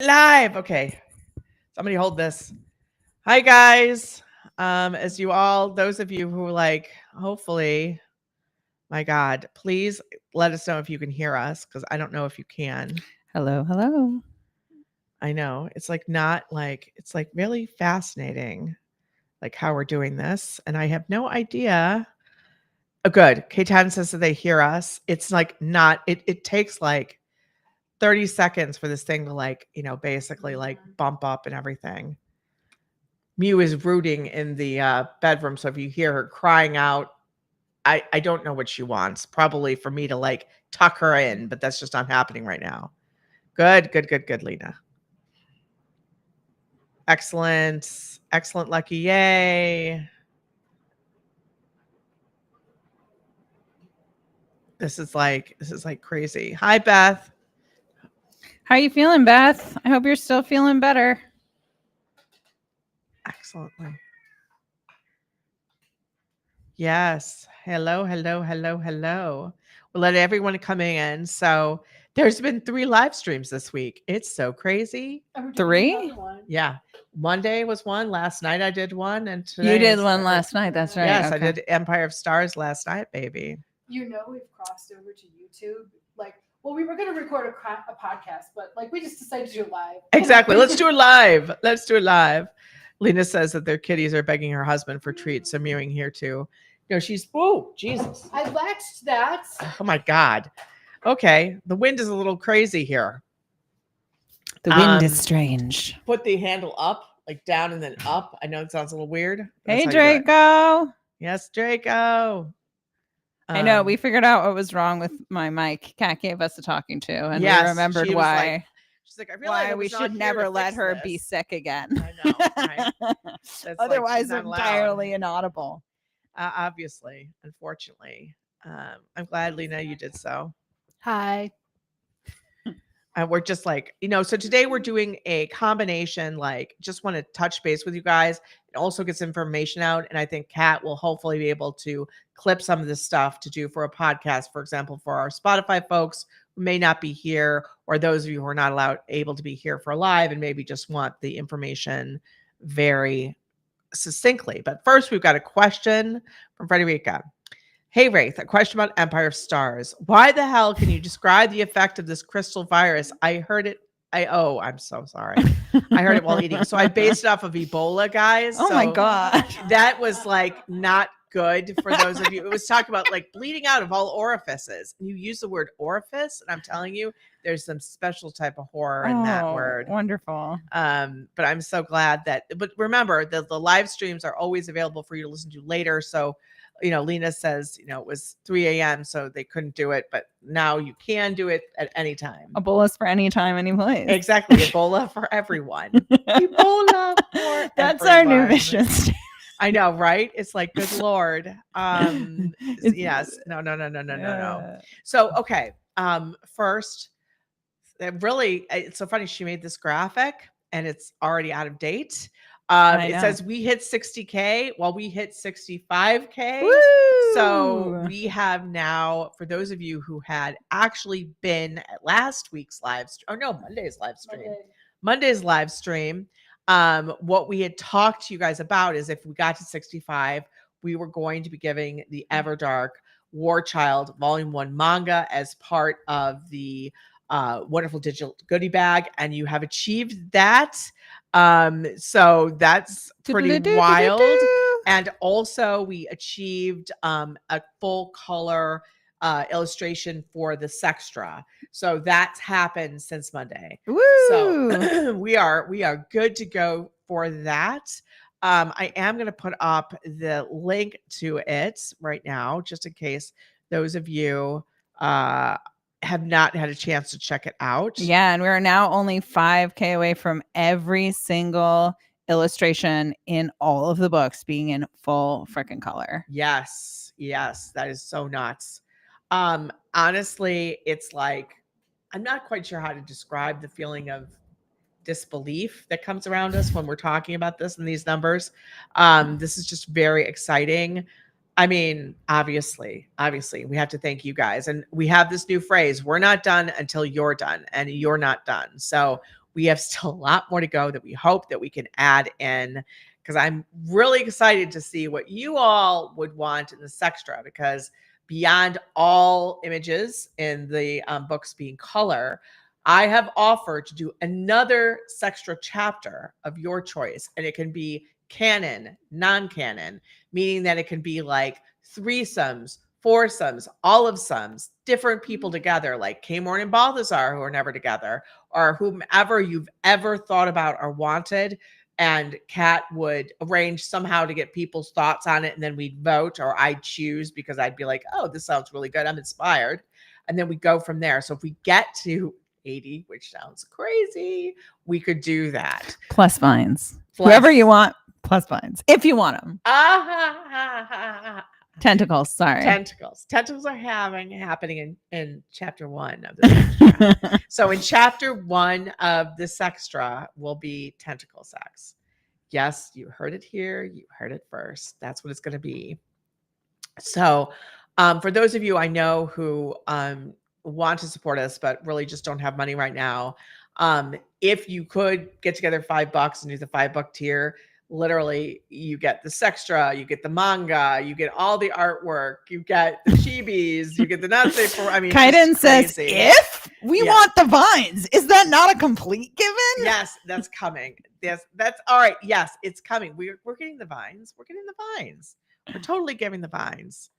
Live. Okay. Somebody hold this. Hi guys. As you all, those of you who hopefully, my God, please let us know if you can hear us because I don't know if you can. Hello, hello. I know it's it's really fascinating, like how we're doing this, and I have no idea. Oh, good. K10 says that they hear us. It's like not. It takes like 30 seconds for this thing to basically bump up and everything. Mew is rooting in the bedroom, so if you hear her crying out, I don't know what she wants. Probably for me to tuck her in, but that's just not happening right now. Good, good, good, good, Lena. Excellent, excellent, Lucky. Yay. This is like crazy. Hi, Beth. How you feeling, Beth? I hope you're still feeling better. Excellently. Yes. Hello, hello, hello, hello. We'll let everyone come in. So there's been 3 live streams this week. It's so crazy. 3? Yeah. Monday was one. Last night I did one. And today You did is one the- last night. That's right. Yes, I Okay. did Empire of Stars last night, baby. We've crossed over to YouTube. We were going to record a podcast, but we just decided to do it live. Exactly. Let's do it live. Let's do it live. Lena says that their kitties are begging her husband for treats. So mewing here too. She's, oh, Jesus. I latched that. Oh my God. Okay. The wind is a little crazy here. The wind is strange. Put the handle up, like down and then up. I know it sounds a little weird. Hey, Draco. Yes, Draco. I know. We figured out what was wrong with my mic. Kat gave us a talking to, and we remembered why. She's like, I realize why we should never let her be sick again. I know. Right? Otherwise, entirely inaudible. Obviously, unfortunately. I'm glad, Lena, you did so. Hi. And we're just so today we're doing a combination, just want to touch base with you guys. It also gets information out. And I think Kat will hopefully be able to clip some of this stuff to do for a podcast, for example, for our Spotify folks who may not be here, or those of you who are not able to be here for live and maybe just want the information very succinctly. But first, we've got a question from Frederica. Hey, Raythe, a question about Empire of Stars. Why the hell can you describe the effect of this crystal virus? I heard it. I'm so sorry. I heard it while eating. So I based it off of Ebola, guys. Oh my God. That was not good for those of you. It was talking about bleeding out of all orifices. And you use the word orifice, and I'm telling you, there's some special type of horror in that word. Wonderful. But I'm so glad but remember that the live streams are always available for you to listen to later. So Lena says, it was 3 a.m. so they couldn't do it, but now you can do it at any time. Ebola's for any time, any place. Exactly. Ebola for everyone. Ebola for That's everyone. Our new mission. I know, right? It's like, good Lord. Yes. No. So, okay. First, it's so funny. She made this graphic and it's already out of date. It says we hit 60K while we hit 65K. Woo! So we have now, for those of you who had actually been at last week's live stream, Monday's live stream. What we had talked to you guys about is if we got to 65, we were going to be giving the Everdark War Child Volume 1 manga as part of the wonderful digital goodie bag, and you have achieved that. So that's pretty wild. And also we achieved a full color illustration for the sextra. So that's happened since Monday. Woo! So we are good to go for that. I am going to put up the link to it right now, just in case those of you have not had a chance to check it out. Yeah, and we're now only 5K away from every single illustration in all of the books being in full freaking color. Yes, that is so nuts. Honestly, it's I'm not quite sure how to describe the feeling of disbelief that comes around us when we're talking about this and these numbers. This is just very exciting. I mean, obviously, we have to thank you guys. And we have this new phrase, we're not done until you're done, and you're not done. So we have still a lot more to go that we hope that we can add in, because I'm really excited to see what you all would want in the sextra, because beyond all images in the books being color, I have offered to do another sextra chapter of your choice, and it can be canon, non-canon, meaning that it can be like threesomes, foursomes, olive sums, different people together, like Kamorn and Balthazar, who are never together, or whomever you've ever thought about or wanted. And Kat would arrange somehow to get people's thoughts on it, and then we'd vote, or I'd choose, because I'd be like, oh, this sounds really good, I'm inspired. And then we go from there. So if we get to 80, which sounds crazy, we could do that. Plus vines. Whoever you want, plus vines. If you want them. Tentacles, sorry. Tentacles. Tentacles are happening in chapter 1 of the sextra. So in chapter 1 of the sextra will be tentacle sex. Yes, you heard it here. You heard it first. That's what it's going to be. So for those of you I know who want to support us, but really just don't have money right now, if you could get together $5 and do the $5 tier, literally you get the sextra, you get the manga, you get all the artwork, you get the chibis, you get the nuts. I mean, Kaiden says, if we want the vines, is that not a complete given? Yes, that's coming. Yes, that's all right. Yes, it's coming. We're getting the vines. We're getting the vines. We're totally giving the vines.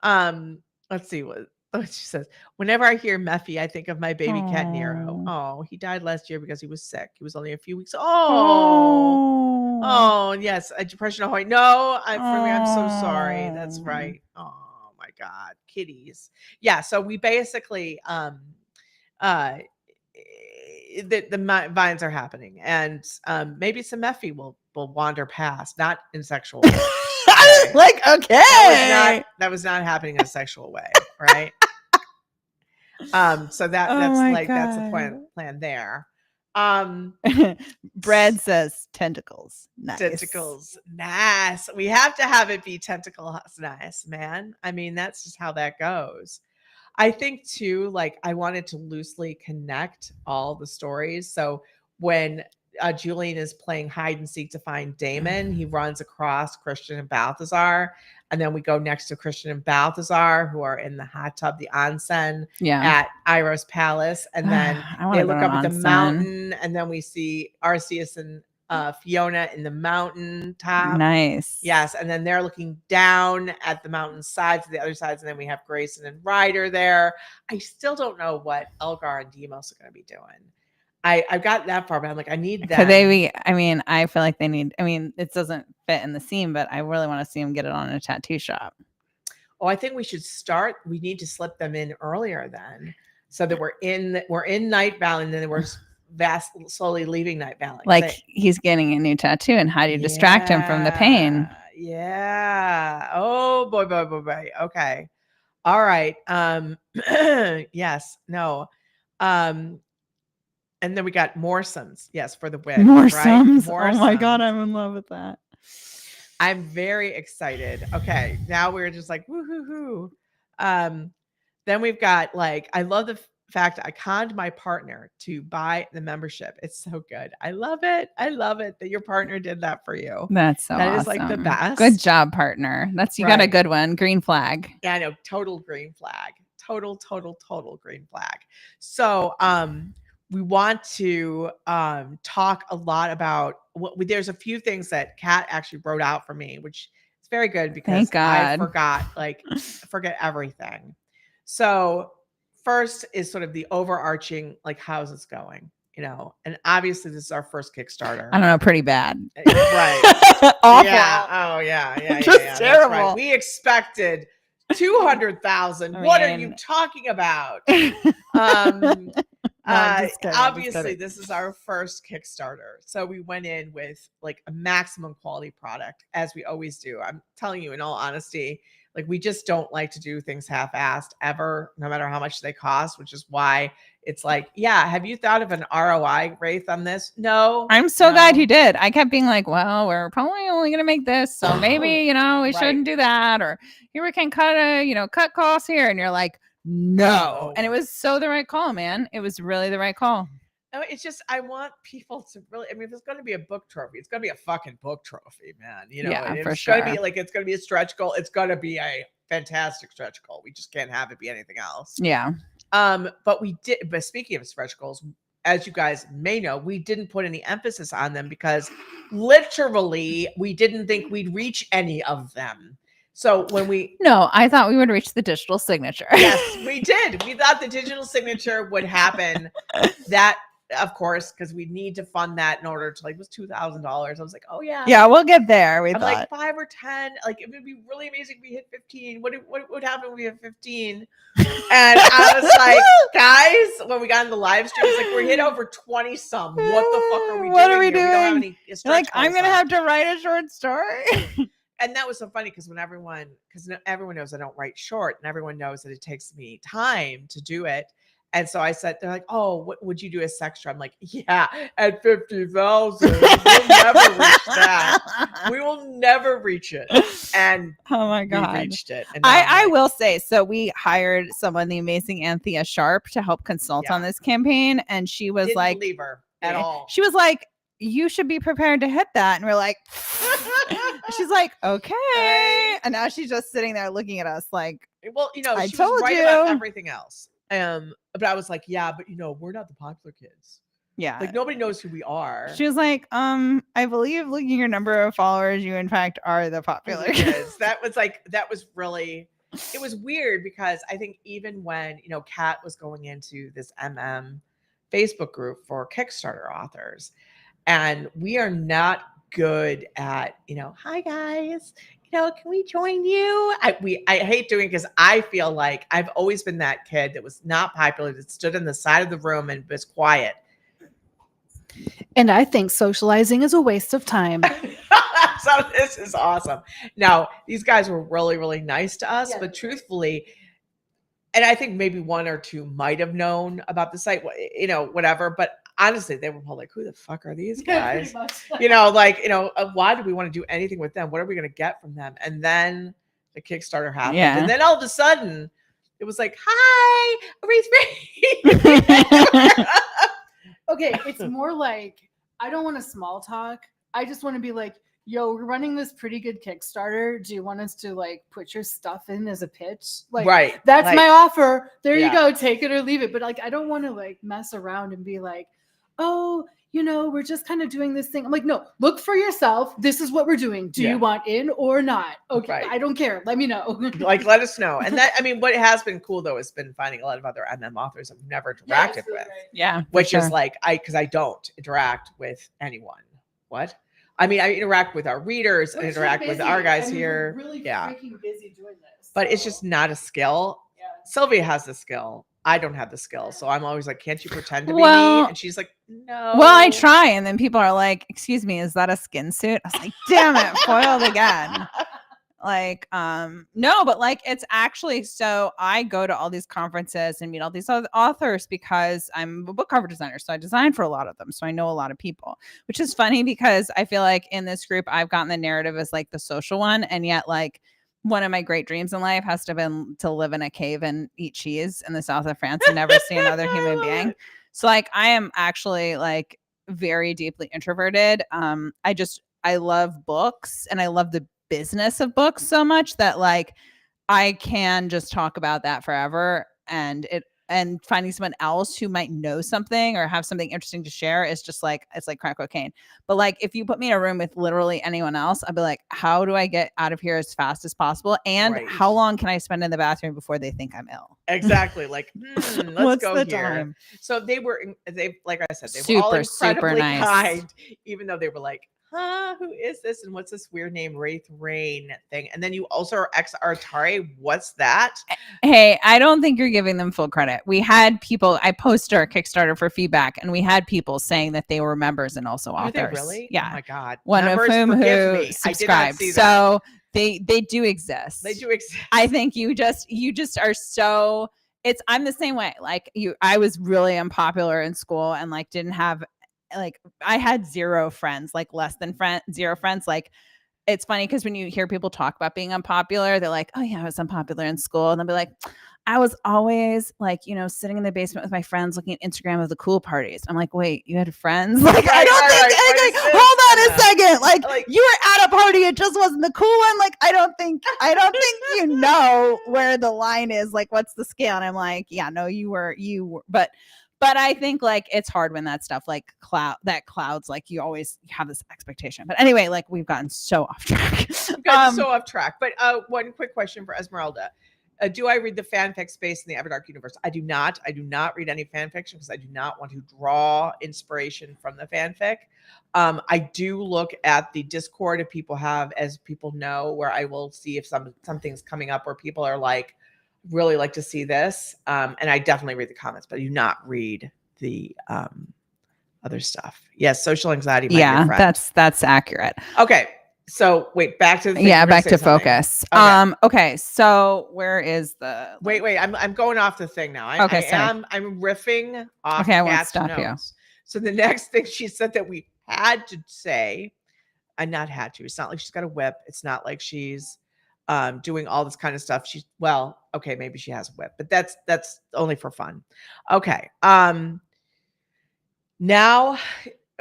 Let's see what she says. Whenever I hear Mephi, I think of my baby cat Nero. Oh, he died last year because he was sick. He was only a few weeks. Oh, yes. A depression. Ahoy. No, I'm so sorry. That's right. Oh my God. Kitties. Yeah. So we basically, the vines are happening, and maybe some Mephi will wander past, not in sexual way. I was like, okay. That was not happening in a sexual way, right? So that's the plan there. Brad says tentacles. Nice. Tentacles. Nice. We have to have it be tentacles. Nice, man. I mean, that's just how that goes. I think too, like, I wanted to loosely connect all the stories. So when Julian is playing hide and seek to find Damon, he runs across Christian and Balthazar. And then we go next to Christian and Balthazar, who are in the hot tub, the onsen at Iroh's palace. And then they look up at the mountain, and then we see Arceus and Fiona in the mountain top. Nice. Yes. And then they're looking down at the mountain sides, to the other sides. And then we have Grayson and Ryder there. I still don't know what Elgar and Demos are going to be doing. I've got that far, but I'm like, I need that. Could they be? I mean, I feel like they need. I mean, it doesn't fit in the scene, but I really want to see them get it on a tattoo shop. Oh, I think we should start. We need to slip them in earlier then, so that we're in Night Valley, and then we're slowly leaving Night Valley. Like he's getting a new tattoo, and how do you distract him from the pain? Yeah. Oh boy. Okay. All right. Yes. No. And then we got Morsums. Yes, for the win. Morsums. Right? Oh my God, I'm in love with that. I'm very excited. Okay, now we're just like woo-hoo-hoo. Then we've got, like, I love the fact I conned my partner to buy the membership. It's so good. I love it. I love it that your partner did that for you. That's so awesome. Is like the best. Good job, partner. You got a good one. Green flag. Yeah, I know. Total green flag. Total green flag. So, we want to talk a lot about there's a few things that Kat actually wrote out for me, which is very good because I forget everything. So first is sort of the overarching, like, how's this going? You know, and obviously this is our first Kickstarter. I don't know, pretty bad. Right. Awful. Yeah. Oh yeah. Just terrible. Right. We expected 200,000. What are you talking about? Obviously this is our first Kickstarter, so we went in with like a maximum quality product, as we always do. I'm telling you, in all honesty, like, we just don't like to do things half-assed ever, no matter how much they cost, which is why it's like, yeah, have you thought of an ROI, Raythe, on this? No. I'm so glad you did. I kept being like, well, we're probably only going to make this, so maybe, we shouldn't do that, or here we can cut costs here. And you're like, no. And it was so the right call, man. It was really the right call. I mean, it's just I want people to really. I mean, if it's going to be a book trophy, it's going to be a fucking book trophy, man. You know, Yeah, and if for it's going to be sure. like it's going to be a stretch goal. It's going to be a fantastic stretch goal. We just can't have it be anything else. Yeah. But we did. But speaking of stretch goals, as you guys may know, we didn't put any emphasis on them because literally we didn't think we'd reach any of them. So when we No, I thought we would reach the digital signature. yes, we did. We thought the digital signature would happen. That, of course, because we need to fund that in order to like it was $2,000. I was like, oh yeah, Yeah, we'll get there. We I'm thought. like 5 or 10. Like it would be really amazing if we hit 15. What would happen if we hit 15? And I was like, guys, when we got in the live stream, it's like we're hit over 20 some. What the fuck are we doing? What are we here? We don't have doing? any You're stretch like, I'm goals gonna left. have to write a short story. And that was so funny because everyone knows I don't write short, and everyone knows that it takes me time to do it. And so I said, they're like, oh, what would you do as sextra? I'm like, yeah, at 50,000, we'll never reach that. We will never reach it. And Oh my we God. reached it. And now I'm I like, will say, so we hired someone, the amazing Anthea Sharp, to help consult on this campaign. And she was didn't like, believe her at all. she was like, you should be prepared to hit that. And we're like, she's like, okay. And now she's just sitting there looking at us like, well, you know, I she was told right about you. everything else. But I was like, yeah, but you know, we're not the popular kids. yeah. Like nobody knows who we are. She was like, I believe looking at your number of followers, you in fact are the popular kids. That was really, it was weird because I think even when, you know, Kat was going into this Facebook group for Kickstarter authors, and we are not good at, you know, hi guys, you know, can we join you? I hate doing it because I feel like I've always been that kid that was not popular, that stood on the side of the room and was quiet. And I think socializing is a waste of time. So this is awesome. Now, these guys were really, really nice to us, Yeah, but truthfully, and I think maybe one or two might have known about the site, you know, whatever. But honestly, they were probably like, who the fuck are these guys? You know, like, you know, why do we want to do anything with them? What are we going to get from them? And then the Kickstarter happened. Yeah. And then all of a sudden, it was like, hi, Raythe. Okay, it's more like I don't want to small talk. I just want to be like, yo, we're running this pretty good Kickstarter. Do you want us to like put your stuff in as a pitch? Like, right. That's like, my offer. There yeah. you go. Take it or leave it. But like, I don't want to like mess around and be like, oh, you know, we're just kind of doing this thing. I'm like, no, look for yourself. This is what we're doing. Do you want in or not? Okay, Right. I don't care. Let me know. Like, let us know. And that, I mean, what has been cool though has been finding a lot of other authors I've never interacted with. Yeah. Which is like, because I don't interact with anyone. What? I mean, I interact with our readers and interact with our guys here. We're really yeah. freaking busy doing this. But it's just not a skill. Yeah. Sylvia has the skill. I don't have the skill. So I'm always like, can't you pretend to be me? And she's like, no. Well, I try. And then people are like, excuse me, is that a skin suit? I was like, damn it, foiled again. Like, no, but like, it's actually, so I go to all these conferences and meet all these other authors because I'm a book cover designer. So I design for a lot of them. So I know a lot of people, which is funny because I feel like in this group, I've gotten the narrative as like the social one. And yet like one of my great dreams in life has to been to live in a cave and eat cheese in the south of France and never see another human being. So like, I am actually like very deeply introverted. I love books and I love the business of books so much that like I can just talk about that forever, and finding someone else who might know something or have something interesting to share is just like, it's like crack cocaine. But like if you put me in a room with literally anyone else, I'd be like, how do I get out of here as fast as possible, and how long can I spend in the bathroom before they think I'm ill? Exactly. Like, let's What's go the here. Time? So they like I said, they were all incredibly kind, even though they were like, who is this? And what's this weird name, Raythe Rain thing? And then you also are ex-Artari. What's that? Hey, I don't think you're giving them full credit. We had people, I posted our Kickstarter for feedback, and we had people saying that they were members and also authors. Are they really? Yeah. Oh my God. One members, of whom who subscribed. I did not see that. So they do exist. They do exist. I think you just are so, I'm the same way. Like I was really unpopular in school and like didn't have, like I had zero friends, like less than zero friends. Like it's funny because when you hear people talk about being unpopular, they're like, oh yeah, I was unpopular in school. And they'll be like, I was always like, sitting in the basement with my friends looking at Instagram of the cool parties. I'm like, wait, you had friends? Like, I don't think, hold on a second. Like, you were at a party. It just wasn't the cool one. Like, I don't think where the line is. Like, what's the scale? And I'm like, yeah, no, you were, but I think like it's hard when that stuff like clouds, like you always have this expectation. But anyway, like we've gotten so off track. But one quick question for Esmeralda. Do I read the fanfic space in the Everdark universe? I do not. I do not read any fan fiction because I do not want to draw inspiration from the fanfic. I do look at the Discord if people have, as people know, where I will see if something's coming up where people are like, really like to see this. And I definitely read the comments, but I do not read the other stuff. Yes, social anxiety. Yeah, that's accurate. Okay. So wait, back to the thing. Yeah, back to focus. Okay. So where is the wait? I'm going off the thing now. I'm riffing off. Okay, I won't stop you. So the next thing she said that we had to say, and not had to. It's not like she's got a whip. It's not like she's doing all this kind of stuff. Maybe she has a whip, but that's only for fun. Okay. Now.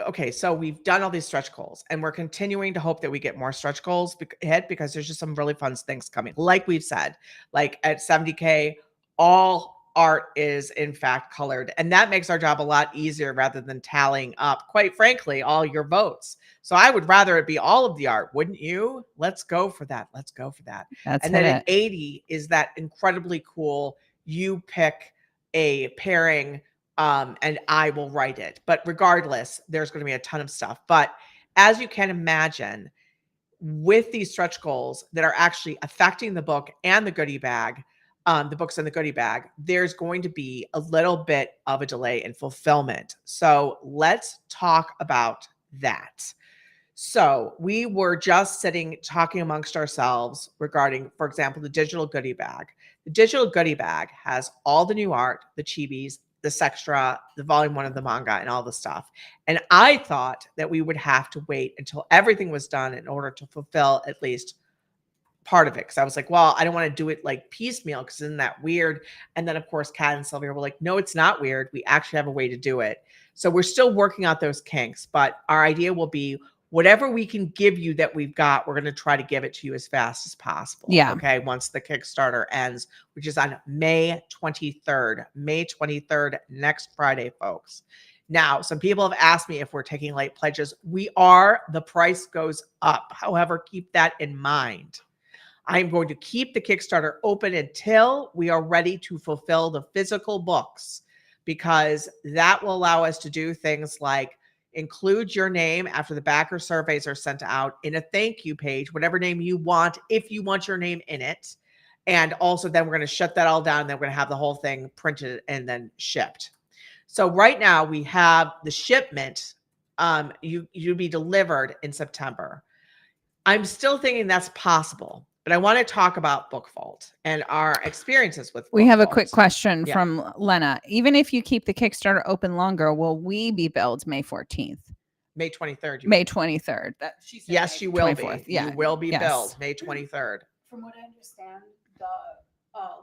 Okay, so we've done all these stretch goals and we're continuing to hope that we get more stretch goals ahead because there's just some really fun things coming. Like we've said, like at 70K, all art is in fact colored. And that makes our job a lot easier rather than tallying up, quite frankly, all your votes. So I would rather it be all of the art, wouldn't you? Let's go for that. And then at 80 is that incredibly cool. You pick a pairing and I will write it. But regardless, there's going to be a ton of stuff. But as you can imagine, with these stretch goals that are actually affecting the book and the goodie bag, the books and the goodie bag, there's going to be a little bit of a delay in fulfillment. So let's talk about that. So we were just talking amongst ourselves regarding, for example, the digital goodie bag. The digital goodie bag has all the new art, the chibis, the sextra, the volume 1 of the manga, and all the stuff. And I thought that we would have to wait until everything was done in order to fulfill at least part of it. Because I was like, well, I don't want to do it like piecemeal because isn't that weird? And then, of course, Kat and Sylvia were like, no, it's not weird. We actually have a way to do it. So we're still working out those kinks. But our idea will be whatever we can give you that we've got, we're going to try to give it to you as fast as possible. Yeah. Okay. Once the Kickstarter ends, which is on May 23rd. May 23rd, next Friday, folks. Now, some people have asked me if we're taking late pledges. We are. The price goes up. However, keep that in mind. I'm going to keep the Kickstarter open until we are ready to fulfill the physical books, because that will allow us to do things like include your name after the backer surveys are sent out in a thank you page, whatever name you want, if you want your name in it. And also then we're going to shut that all down. Then we're going to have the whole thing printed and then shipped. So right now we have the shipment. You'll be delivered in September. I'm still thinking that's possible, but I want to talk about Book Vault and our experiences with Book We have Vault. a quick question from Lena. Even if you keep the Kickstarter open longer, will we be billed May 14th? May 23rd. May 23rd. She said yes, you will 24th. be. Yeah. You will be billed May 23rd. From what I understand, the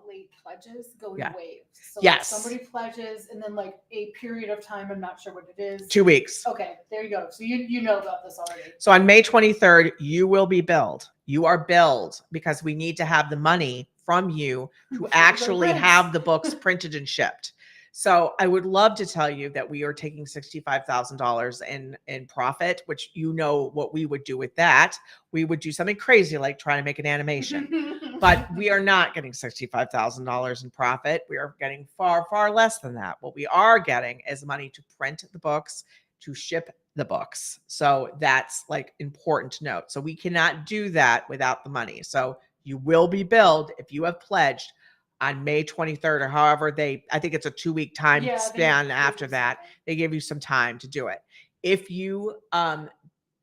late pledges go in waves. So yes. Somebody pledges and then like a period of time, I'm not sure what it is. 2 weeks. Okay, there you go. So you know about this already. So on May 23rd, you will be billed. You are billed because we need to have the money from you to actually have the books printed and shipped. So I would love to tell you that we are taking $65,000 in profit, which you know what we would do with that. We would do something crazy like try to make an animation, but we are not getting $65,000 in profit. We are getting far, far less than that. What we are getting is money to print the books, to ship the books. So that's like important to note. So we cannot do that without the money. So you will be billed if you have pledged on May 23rd or however I think it's a 2-week time span after that. They give you some time to do it. If you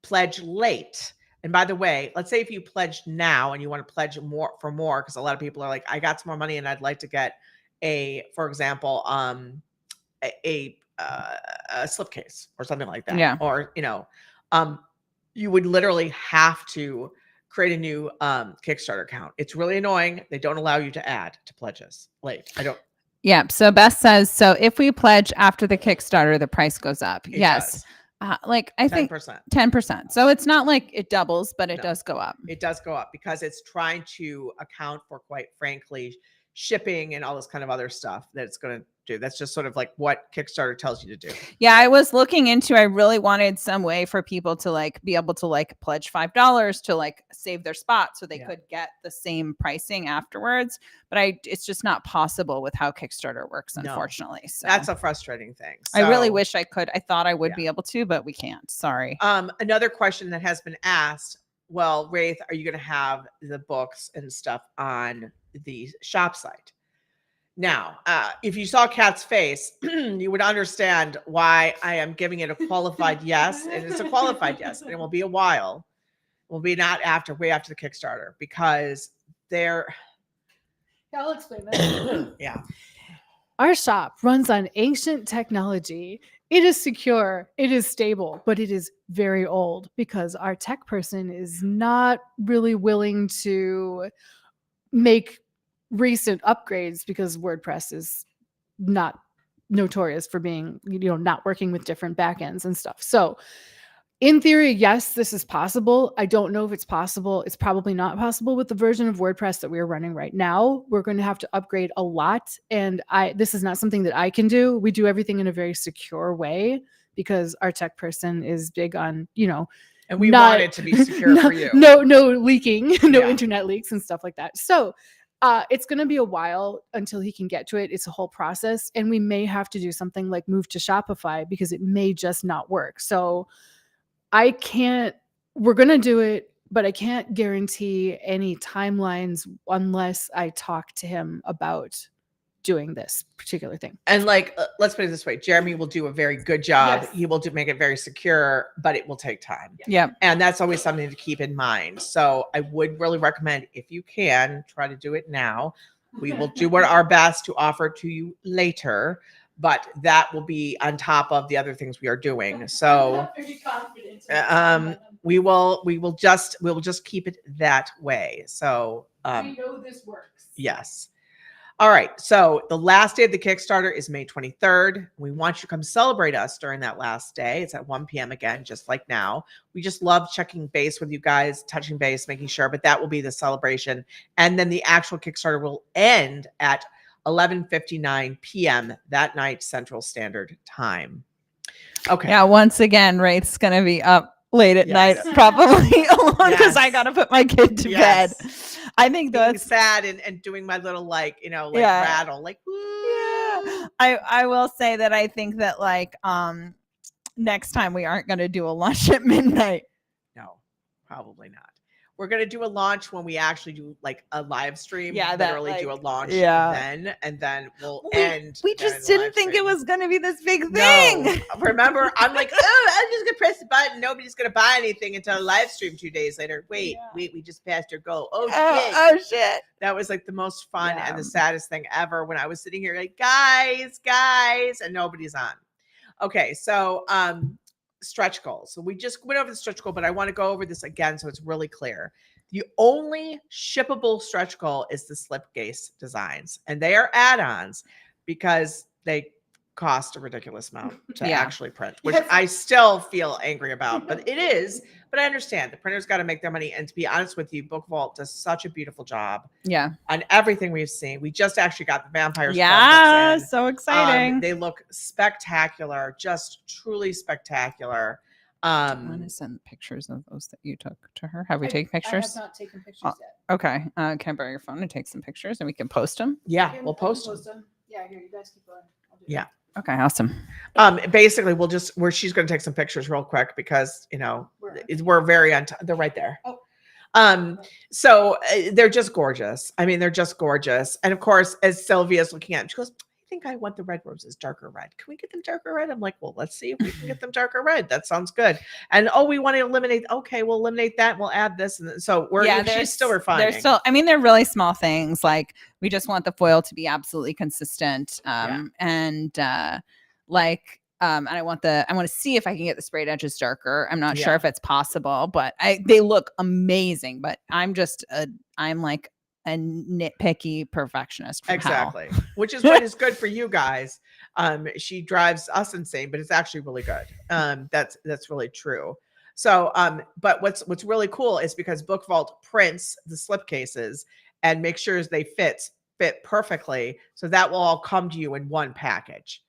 pledge late, and by the way, let's say if you pledged now and you want to pledge more, because a lot of people are like, I got some more money and I'd like to get for example, a slipcase or something like that. Yeah. Or, you would literally have to create a new Kickstarter account. It's really annoying. They don't allow you to add to pledges. Like I don't. Yeah. So Beth says, so if we pledge after the Kickstarter, the price goes up. It Yes. does. Like I think 10%. 10%. So it's not like it doubles, but it No. does go up. It does go up because it's trying to account for, quite frankly, shipping and all this kind of other stuff that it's going to do. That's just sort of like what Kickstarter tells you to do. Yeah, I was looking into, I really wanted some way for people to like be able to like pledge $5 to like save their spot so they could get the same pricing afterwards. But it's just not possible with how Kickstarter works, unfortunately. So that's a frustrating thing. I really So, wish I could. I thought I would be able to, but we can't. Sorry. Another question that has been asked, well, Raythe, are you going to have the books and stuff on the shop site? Now, if you saw Kat's face, you would understand why I am giving it a qualified yes. And it's a qualified yes. And it will be a while. It will be not way after the Kickstarter, because they're. Yeah, I'll explain that. Yeah. Our shop runs on ancient technology. It is secure, it is stable, but it is very old because our tech person is not really willing to make recent upgrades because WordPress is not notorious for being, not working with different backends and stuff. So in theory, yes, this is possible. I don't know if it's possible. It's probably not possible with the version of WordPress that we are running right now. We're going to have to upgrade a lot. And this is not something that I can do. We do everything in a very secure way because our tech person is big on, and we want it to be secure for you. No leaking, internet leaks and stuff like that. So it's going to be a while until he can get to it. It's a whole process. And we may have to do something like move to Shopify because it may just not work. So we're going to do it, but I can't guarantee any timelines unless I talk to him about doing this particular thing. And let's put it this way. Jeremy will do a very good job. Yes. He will make it very secure, but it will take time. Yeah. And that's always something to keep in mind. So I would really recommend, if you can, try to do it now. We will do our best to offer to you later, but that will be on top of the other things we are doing. So we will just keep it that way. So we know this works. Yes. All right. So the last day of the Kickstarter is May 23rd. We want you to come celebrate us during that last day. It's at 1 p.m. again, just like now. We just love checking base with you guys, touching base, making sure, but that will be the celebration. And then the actual Kickstarter will end at 11:59 p.m. that night, Central Standard Time. Okay. Yeah. Once again, Raythe's going to be up late at night, probably alone because I got to put my kid to bed. I think that's sad and doing my little rattle, like, woo. Yeah. I will say that I think that next time we aren't going to do a lunch at midnight. No, probably not. We're going to do a launch when we actually do a live stream. Yeah, literally do a launch then, and then we'll end. We just didn't think it was going to be this big thing. No. Remember, I'm like, I'm just going to press the button. Nobody's going to buy anything until a live stream 2 days later. Wait, we just passed our goal. Oh, shit. That was the most fun and the saddest thing ever when I was sitting here guys, and nobody's on. Okay, so stretch goals. So we just went over the stretch goal, but I want to go over this again so it's really clear. The only shippable stretch goal is the slipcase designs, and they are add-ons because they cost a ridiculous amount to actually print, which I still feel angry about, but it is. But I understand the printers got to make their money, and to be honest with you, Book Vault does such a beautiful job. Yeah, on everything we've seen. We just actually got the Vampires. Yeah, so exciting. They look spectacular, just truly spectacular. I want to send pictures of those that you took to her. Have we taken pictures? I have not taken pictures yet. Okay. Can I borrow your phone and take some pictures and we can post them? Yeah, we'll post them. Yeah, here, you guys keep going. Yeah. Okay, awesome. Basically, she's going to take some pictures real quick because we're very they're right there. Oh. So they're just gorgeous. I mean, they're just gorgeous. And of course, as Sylvia's looking at them, she goes, I think I want the red roses darker red. Can we get them darker red? I'm like, well, let's see if we can get them darker red. That sounds good. And we want to eliminate. Okay, we'll eliminate that. We'll add this. And so she's still refining. They're really small things. We just want the foil to be absolutely consistent. And And I want to see if I can get the sprayed edges darker. I'm not sure Yeah. if it's possible, but they look amazing. But I'm like a nitpicky perfectionist from hell. Exactly. Which is what is good for you guys. She drives us insane, but it's actually really good. That's really true. So, but what's really cool is because Book Vault prints the slipcases and makes sure they fit perfectly. So that will all come to you in one package,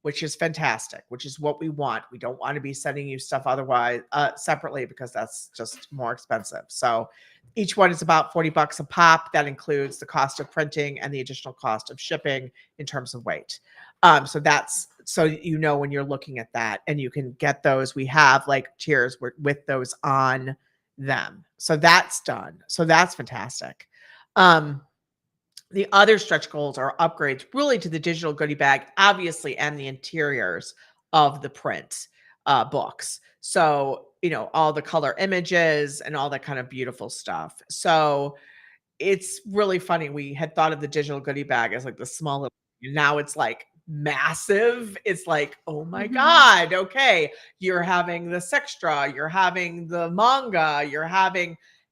which is fantastic, which is what we want. We don't want to be sending you stuff otherwise separately because that's just more expensive. So each one is about $40 a pop. That includes the cost of printing and the additional cost of shipping in terms of weight. So that's so you know when you're looking at that, and you can get those. We have like tiers with those on them. So that's done. So that's fantastic. The other stretch goals are upgrades really to the digital goodie bag, obviously, and the interiors of the print books. So, all the color images and all that kind of beautiful stuff. So it's really funny. We had thought of the digital goodie bag as like the small little, now it's like massive. It's like, oh my God, okay. You're having the sextra, you're having the manga,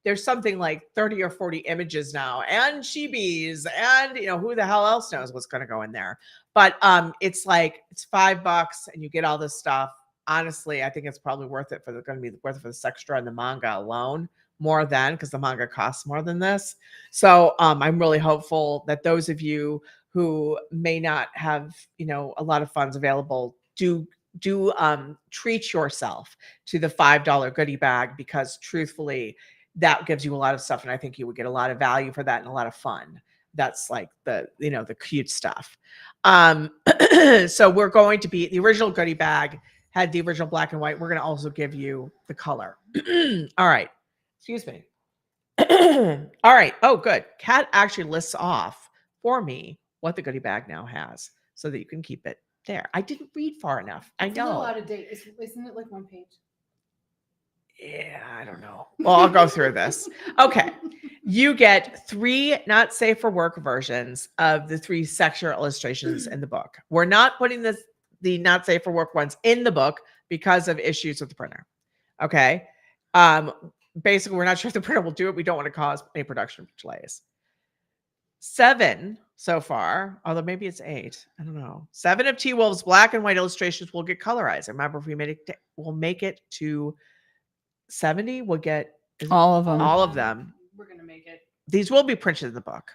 there's something like 30 or 40 images now, and chibis, and who the hell else knows what's going to go in there. But it's like it's $5 and you get all this stuff. Honestly, I think it's probably worth it going to be worth it for the sextra and the manga alone, more than, because the manga costs more than this. So I'm really hopeful that those of you who may not have a lot of funds available do treat yourself to the $5 goodie bag, because truthfully, that gives you a lot of stuff, and I think you would get a lot of value for that and a lot of fun. That's like the cute stuff. So we're going to be, the original goodie bag had the original black and white. We're going to also give you the color. All right. Excuse me. All right. Oh, good. Kat actually lists off for me what the goodie bag now has so that you can keep it there. I didn't read far enough. I know. It's a little out of date. Isn't it like one page? Yeah, I don't know. Well, I'll go through this. Okay. You get 3 not safe for work versions of the 3 sexual illustrations in the book. We're not putting the not safe for work ones in the book because of issues with the printer. Okay. Basically, we're not sure if the printer will do it. We don't want to cause any production delays. 7 so far, although maybe it's 8. I don't know. 7 of T-Wolf's black and white illustrations will get colorized. Remember, if we we'll make it to 70, we'll get all of them. All of them. We're gonna make it. These will be printed in the book.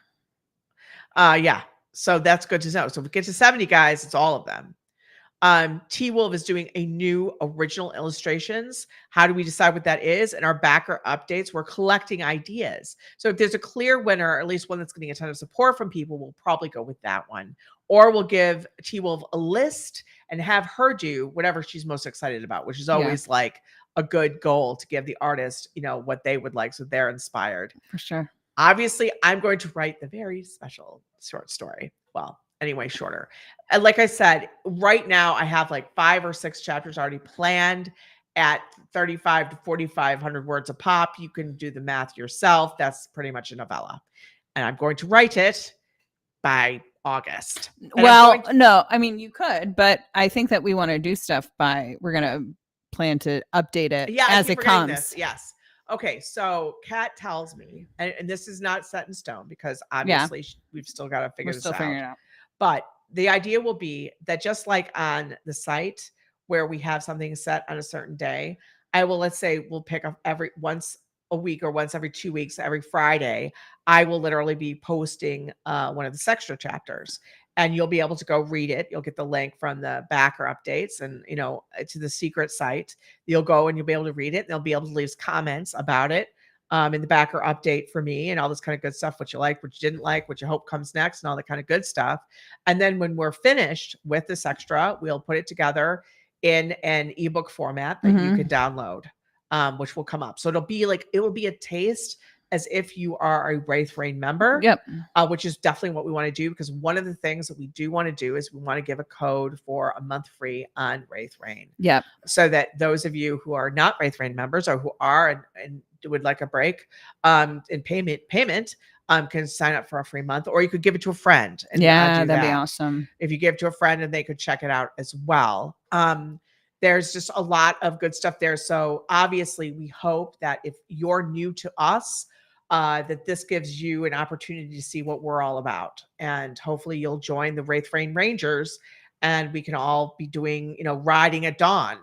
Yeah. So that's good to know. So if we get to 70, guys, it's all of them. T-Wolf is doing a new original illustrations. How do we decide what that is? In our backer updates, we're collecting ideas. So if there's a clear winner, or at least one that's getting a ton of support from people, we'll probably go with that one. Or we'll give T-Wolf a list and have her do whatever she's most excited about, which is always like a good goal to give the artist, what they would like, so they're inspired. For sure. Obviously, I'm going to write the very special short story. Well, anyway, shorter. And like I said, right now I have like 5 or 6 chapters already planned at 35 to 4,500 words a pop. You can do the math yourself. That's pretty much a novella. And I'm going to write it by August. Well, no, I mean, you could, but I think that we want to do stuff we're going to plan to update it as it comes. Yes. Okay. So Kat tells me, and this is not set in stone because obviously we've still got to figure this out. Figuring it out. But the idea will be that just like on the site where we have something set on a certain day, let's say we'll pick up once a week or once every 2 weeks, every Friday, I will literally be posting one of the sextra chapters, and you'll be able to go read it. You'll get the link from the backer updates and, to the secret site. You'll go and you'll be able to read it. And they'll be able to leave comments about it in the backer update for me, and all this kind of good stuff, what you like, what you didn't like, what you hope comes next, and all that kind of good stuff. And then when we're finished with this extra, we'll put it together in an ebook format that you can download, which will come up. So it will be a taste as if you are a Raythe Rain member, which is definitely what we want to do, because one of the things that we do want to do is we want to give a code for a month free on Raythe Rain. Yep. So that those of you who are not Raythe Rain members, or who are and would like a break in payment, can sign up for a free month, or you could give it to a friend. And Yeah, do that'd be that. awesome. If you give to a friend and they could check it out as well. There's just a lot of good stuff there. So obviously we hope that if you're new to us, that this gives you an opportunity to see what we're all about. And hopefully you'll join the Raythe Rangers and we can all be doing, riding at dawn.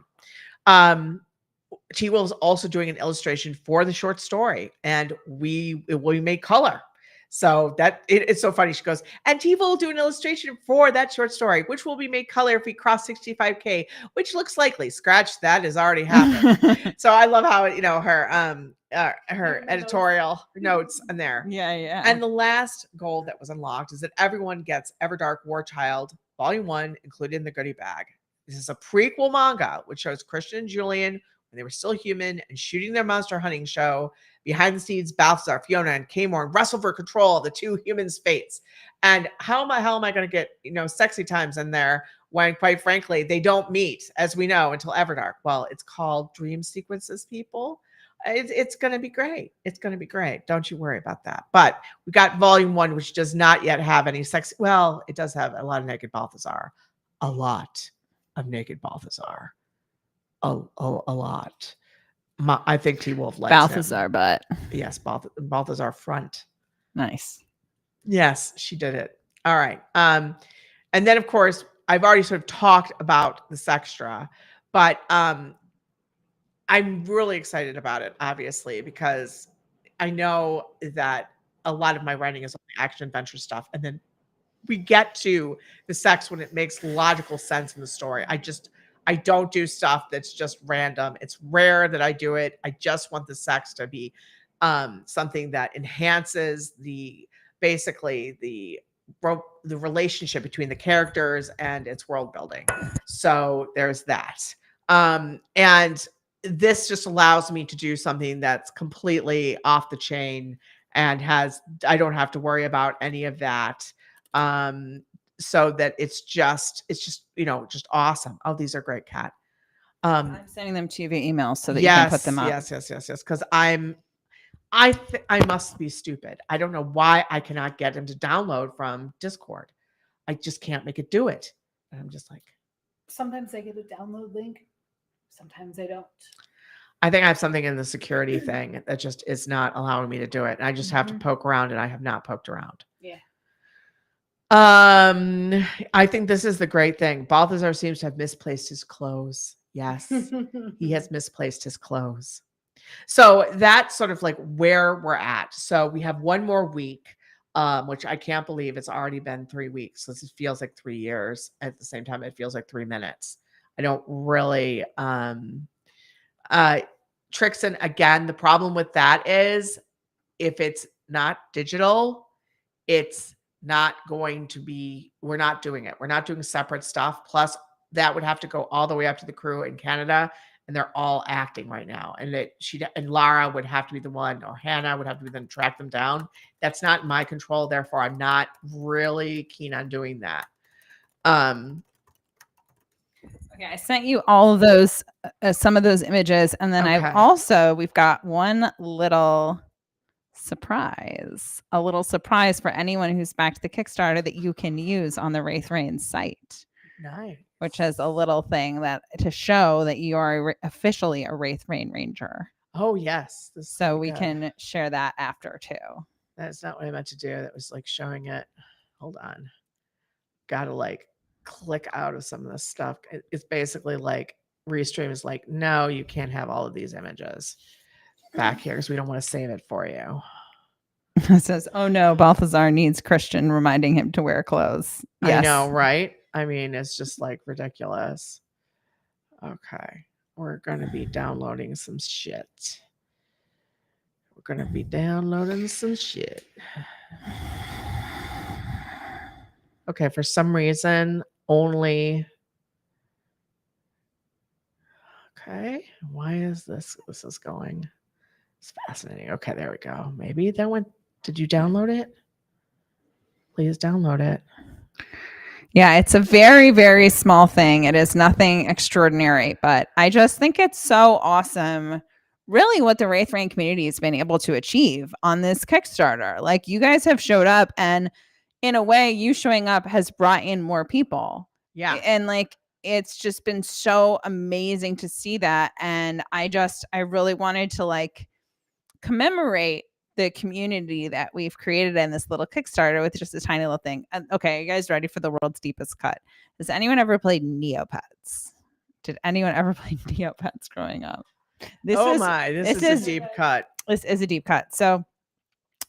T Will is also doing an illustration for the short story, and we make color. So it's so funny. She goes, and T Will will do an illustration for that short story, which will be made color if we cross 65K, which looks likely. Scratch that has already happened. So I love how her editorial notes in there. Yeah. And the last goal that was unlocked is that everyone gets Everdark Warchild Volume 1 included in the goodie bag. This is a prequel manga which shows Christian and Julian when they were still human and shooting their monster hunting show. Behind the scenes, Balthazar, Fiona, and Kamorn wrestle for control of the two humans' fates. And how the hell am I going to get, sexy times in there when, quite frankly, they don't meet, as we know, until Everdark? Well, it's called Dream Sequences, people. It's going to be great. It's going to be great. Don't you worry about that. But we got Volume 1, which does not yet have any sex. Well, it does have a lot of naked Balthazar. A lot of naked Balthazar. A lot. I think T Wolf likes Balthazar him. butt. Yes, Balthazar front. Nice. Yes, she did it. All right. And then of course, I've already sort of talked about the sextra, but I'm really excited about it, obviously, because I know that a lot of my writing is action adventure stuff, and then we get to the sex when it makes logical sense in the story. I don't do stuff that's just random. It's rare that I do it. I just want the sex to be something that enhances the relationship between the characters and its world building. So there's that. And this just allows me to do something that's completely off the chain and I don't have to worry about any of that. So that it's just just awesome. Oh, these are great, Kat. I'm sending them to you via email so that you can put them up. Yes. Because I must be stupid. I don't know why I cannot get them to download from Discord. I just can't make it do it. And I'm just like, sometimes I get a download link. Sometimes I don't. I think I have something in the security thing that just is not allowing me to do it. And I just have to poke around, and I have not poked around. Yeah. I think this is the great thing. Balthazar seems to have misplaced his clothes. Yes, he has misplaced his clothes. So that's sort of like where we're at. So we have one more week, which I can't believe it's already been 3 weeks. This feels like 3 years. At the same time, it feels like 3 minutes. I don't really, Trixon, again, the problem with that is if it's not digital, it's not going to be, we're not doing it. We're not doing separate stuff. Plus that would have to go all the way up to the crew in Canada, and they're all acting right now. And Lara would have to be the one, or Hannah would have to be the one to track them down. That's not in my control. Therefore, I'm not really keen on doing that. Okay, I sent you all of those, some of those images, and then we've got one little surprise, a little surprise for anyone who's backed the Kickstarter that you can use on the Raythe Rain site. Nice. Which is a little thing that to show that you are officially a Raythe Rain Ranger. Oh yes. So we can share that after too. That's not what I meant to do. That was like showing it. Hold on. Gotta like click out of some of this stuff. It's basically like Restream is like, no, you can't have all of these images back here because we don't want to save it for you. It says, oh no, Balthazar needs Christian reminding him to wear clothes. Yes. I know, right? I mean, it's just like ridiculous. Okay. We're going to be downloading some shit. We're going to be downloading some shit. Okay. For some reason, only. Okay. Why is this? This is going. It's fascinating. Okay. There we go. Maybe that went. Did you download it? Please download it. Yeah, it's a very, very small thing. It is nothing extraordinary, but I just think it's so awesome really what the Raythe Rain community has been able to achieve on this Kickstarter. Like you guys have showed up, and in a way, you showing up has brought in more people. Yeah. And like it's just been so amazing to see that. And I really wanted to like commemorate the community that we've created in this little Kickstarter with just a tiny little thing. Okay, you guys ready for the world's deepest cut? Has anyone ever played Neopets? Did anyone ever play Neopets growing up? This is a deep cut. This is a deep cut. So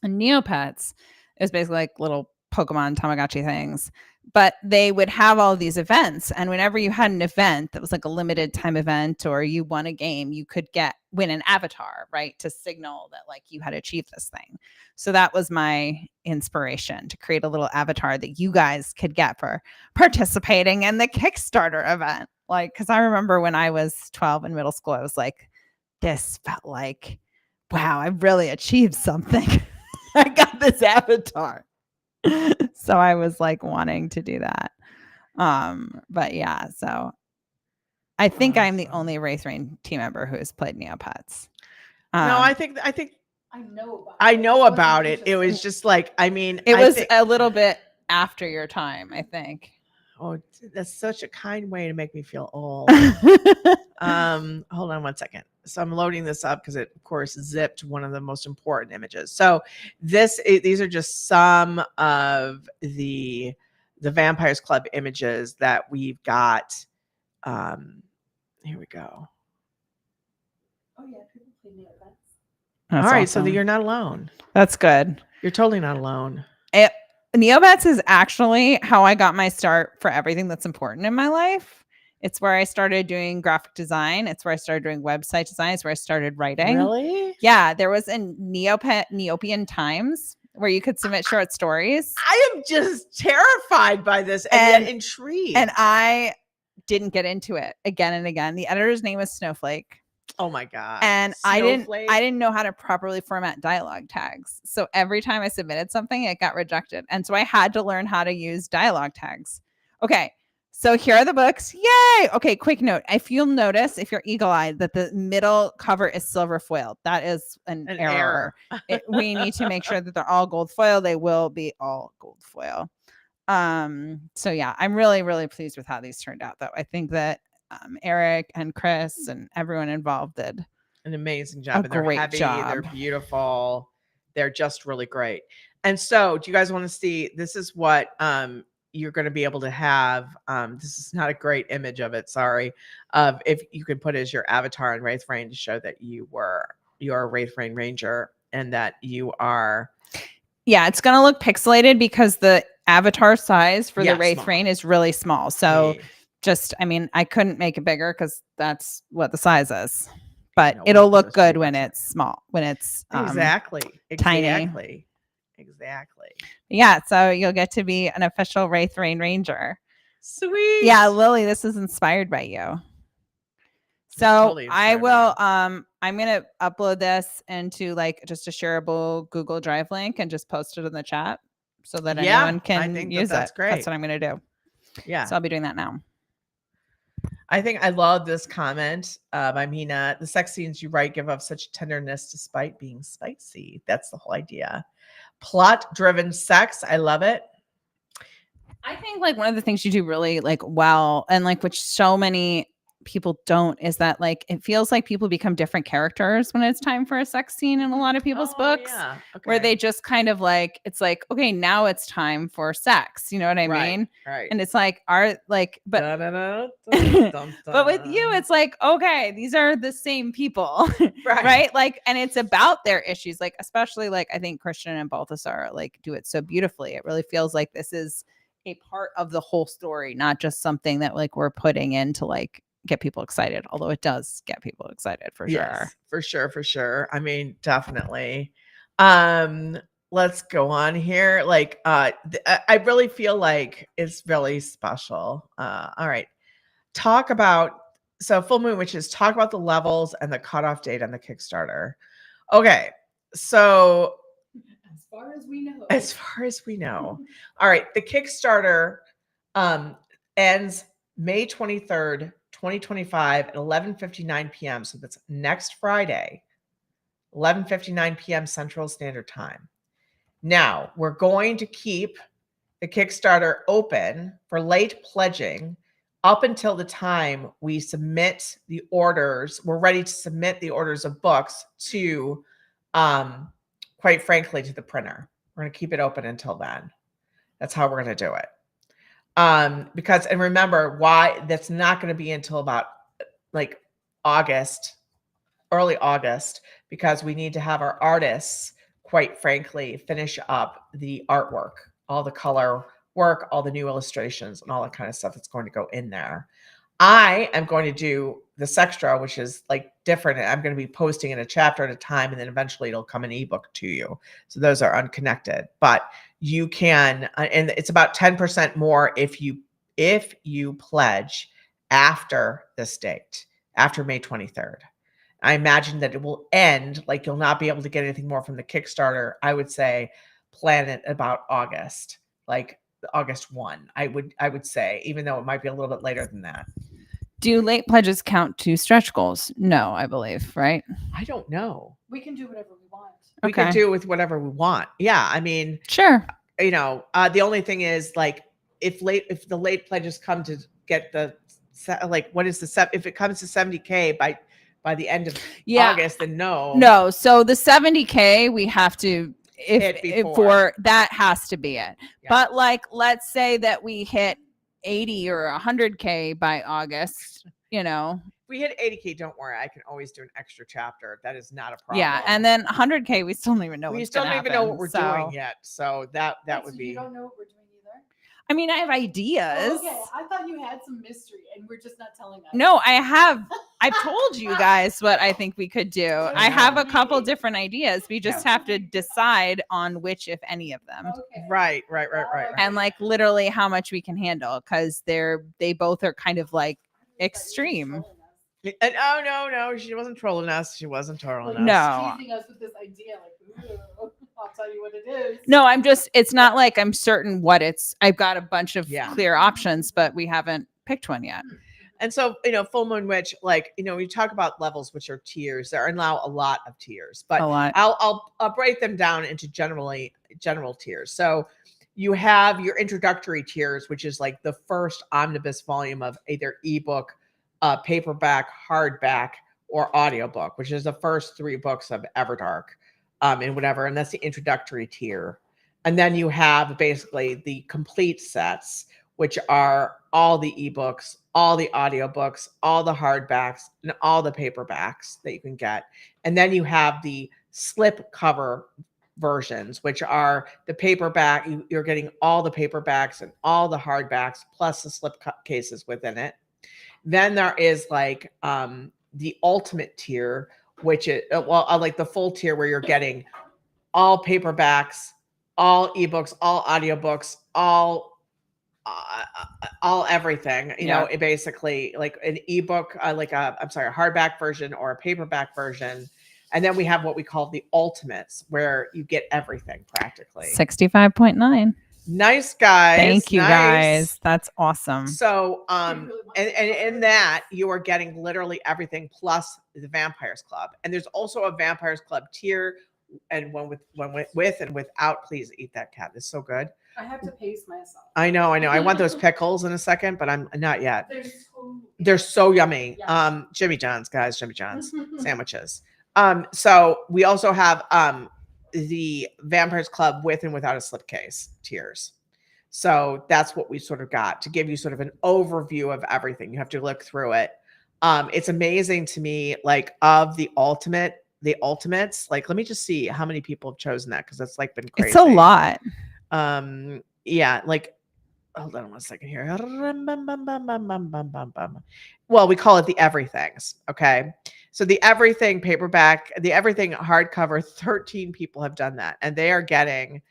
Neopets is basically like little Pokemon Tamagotchi things, but they would have all these events. And whenever you had an event that was like a limited time event or you won a game, you could win an avatar, right? To signal that like you had achieved this thing. So that was my inspiration to create a little avatar that you guys could get for participating in the Kickstarter event. Like, cause I remember when I was 12 in middle school, I was like, this felt like, wow, I really achieved something. I got this avatar. So I was like wanting to do that. But yeah, so I think I'm the only Raythe Rain team member who has played Neopets. No, I think I know about it. It was just like, I mean, it was a little bit after your time, I think. Oh, that's such a kind way to make me feel old. Hold on one second. So I'm loading this up because it, of course, zipped one of the most important images. So these are just some of the Vampires Club images that we've got. Here we go. Oh yeah, people play Neopets. All right, awesome. So you're not alone. That's good. You're totally not alone. Neopets is actually how I got my start for everything that's important in my life. It's where I started doing graphic design. It's where I started doing website design. It's where I started writing. Really? Yeah. There was a Neopian Times where you could submit short stories. I am just terrified by this and yet intrigued. And I didn't get into it again and again. The editor's name was Snowflake. Oh my God. And Snowflake. I didn't know how to properly format dialogue tags. So every time I submitted something, it got rejected. And so I had to learn how to use dialogue tags. Okay. So here are the books. Yay. Okay. Quick note. If you'll notice, if you're eagle-eyed, that the middle cover is silver foiled. That is an error. We need to make sure that they're all gold foil. They will be all gold foil. So yeah, I'm really, really pleased with how these turned out though. I think that Eric and Chris and everyone involved did an amazing job. And they're heavy, they're beautiful. They're just really great. And so do you guys want to see, this is what you're going to be able to have. This is not a great image of it. Sorry. If you could put as your avatar on Raythe Rain to show that you're a Raythe Rain Ranger and that you are. Yeah, it's going to look pixelated because the avatar size for the Raythe Rain is really small. So I couldn't make it bigger because that's what the size is. But it'll look good when it's small, when it's tiny. Exactly. Yeah, so you'll get to be an official Raythe Rain Ranger. Sweet. Yeah, Lily, this is inspired by you. So totally I will I'm gonna upload this into like just a shareable Google Drive link and just post it in the chat so that anyone can use it. Great. That's what I'm gonna do. Yeah. So I'll be doing that now. I think I love this comment by Mina. The sex scenes you write give off such tenderness despite being spicy. That's the whole idea. Plot-driven sex. I love it. I think like one of the things you do really like well and like which so many people don't is that like it feels like people become different characters when it's time for a sex scene in a lot of people's books where they just kind of like it's like okay now it's time for sex, you know what I mean? Right. And it's like but with you it's like okay these are the same people right? Like and it's about their issues like especially like I think Christian and Balthasar like do it so beautifully. It really feels like this is a part of the whole story, not just something that like we're putting in to like get people excited, although it does get people excited for sure. I mean, definitely. Let's go on here. Like, I really feel like it's really special. All right. Talk about Full Moon Witches, talk about the levels and the cutoff date on the Kickstarter. Okay. So as far as we know. All right. The Kickstarter ends May 23rd, 2025 at 11:59 p.m. So that's next Friday. 11:59 p.m. Central Standard Time. Now, we're going to keep the Kickstarter open for late pledging up until the time we submit the orders. We're ready to submit the orders of books to, quite frankly, to the printer. We're going to keep it open until then. That's how we're going to do it. Because, and remember why that's not going to be until about like August, early August, because we need to have our artists, quite frankly, finish up the artwork, all the color work, all the new illustrations, and all that kind of stuff that's going to go in there. I am going to do the sextra, which is like different. I'm going to be posting in a chapter at a time, and then eventually it'll come an ebook to you. So those are unconnected, but you can, and it's about 10% more if you pledge after this date, after May 23rd. I imagine that it will end, like you'll not be able to get anything more from the Kickstarter. I would say plan it about August, like August 1, I would say, even though it might be a little bit later than that. Do late pledges count to stretch goals? No, I believe, right? I don't know. We can do whatever we want. We can do with whatever we want. Yeah, I mean, sure. You know, the only thing is like if the late pledges come to get the like what is the if it comes to 70K by the end of August, then no. So the 70K we have to for that has to be it. Yeah. But like, let's say that we hit 80 or 100K by August, you know. If we hit 80K, don't worry. I can always do an extra chapter. That is not a problem. Yeah, and then 100K, we still don't even know. We still don't even know what we're doing yet. So that would be. You don't know what we're doing either. I mean, I have ideas. Oh, okay, I thought you had some mystery, and we're just not telling us. No, I have. I've told you guys what I think we could do. I have a couple different ideas. We just have to decide on which, if any, of them. Okay. Right. And like literally how much we can handle, because they both are kind of like extreme. And oh no, she wasn't trolling us. She wasn't trolling us. No, teasing us with this idea, like, ooh, I'll tell you what it is. No, it's not like I'm certain what it's. I've got a bunch of clear options, but we haven't picked one yet. And so, Full Moon Witch, like, we talk about levels, which are tiers. There are now a lot of tiers, but I'll break them down into general tiers. So you have your introductory tiers, which is like the first omnibus volume of either ebook, paperback, hardback, or audiobook, which is the first 3 books of Everdark, and whatever. And that's the introductory tier. And then you have basically the complete sets, which are all the ebooks, all the audiobooks, all the hardbacks, and all the paperbacks that you can get. And then you have the slip cover versions, which are the paperback. You're getting all the paperbacks and all the hardbacks, plus the slip cases within it. Then there is like the ultimate tier, which is like the full tier where you're getting all paperbacks, all ebooks, all audiobooks, all everything. You know, it basically like an ebook, a hardback version or a paperback version. And then we have what we call the ultimates, where you get everything practically. 65.9. Nice, guys. Thank you, guys. That's awesome. So, and in that you are getting literally everything plus the Vampires Club. And there's also a Vampires Club tier, and one with and without. Please eat that cat. It's so good. I have to pace myself. I know. I want those pickles in a second, but I'm not yet. They're so yummy. Yeah. Jimmy John's, guys. Jimmy John's sandwiches. So we also have the Vampires Club with and without a slipcase tiers. So that's what we sort of got to give you sort of an overview of everything. You have to look through it. It's amazing to me, like of the ultimates, like, let me just see how many people have chosen that, because that's like been crazy. It's a lot. Yeah, like, hold on 1 second here. Well, we call it the everythings. Okay. So the everything paperback, the everything hardcover, 13 people have done that. And they are getting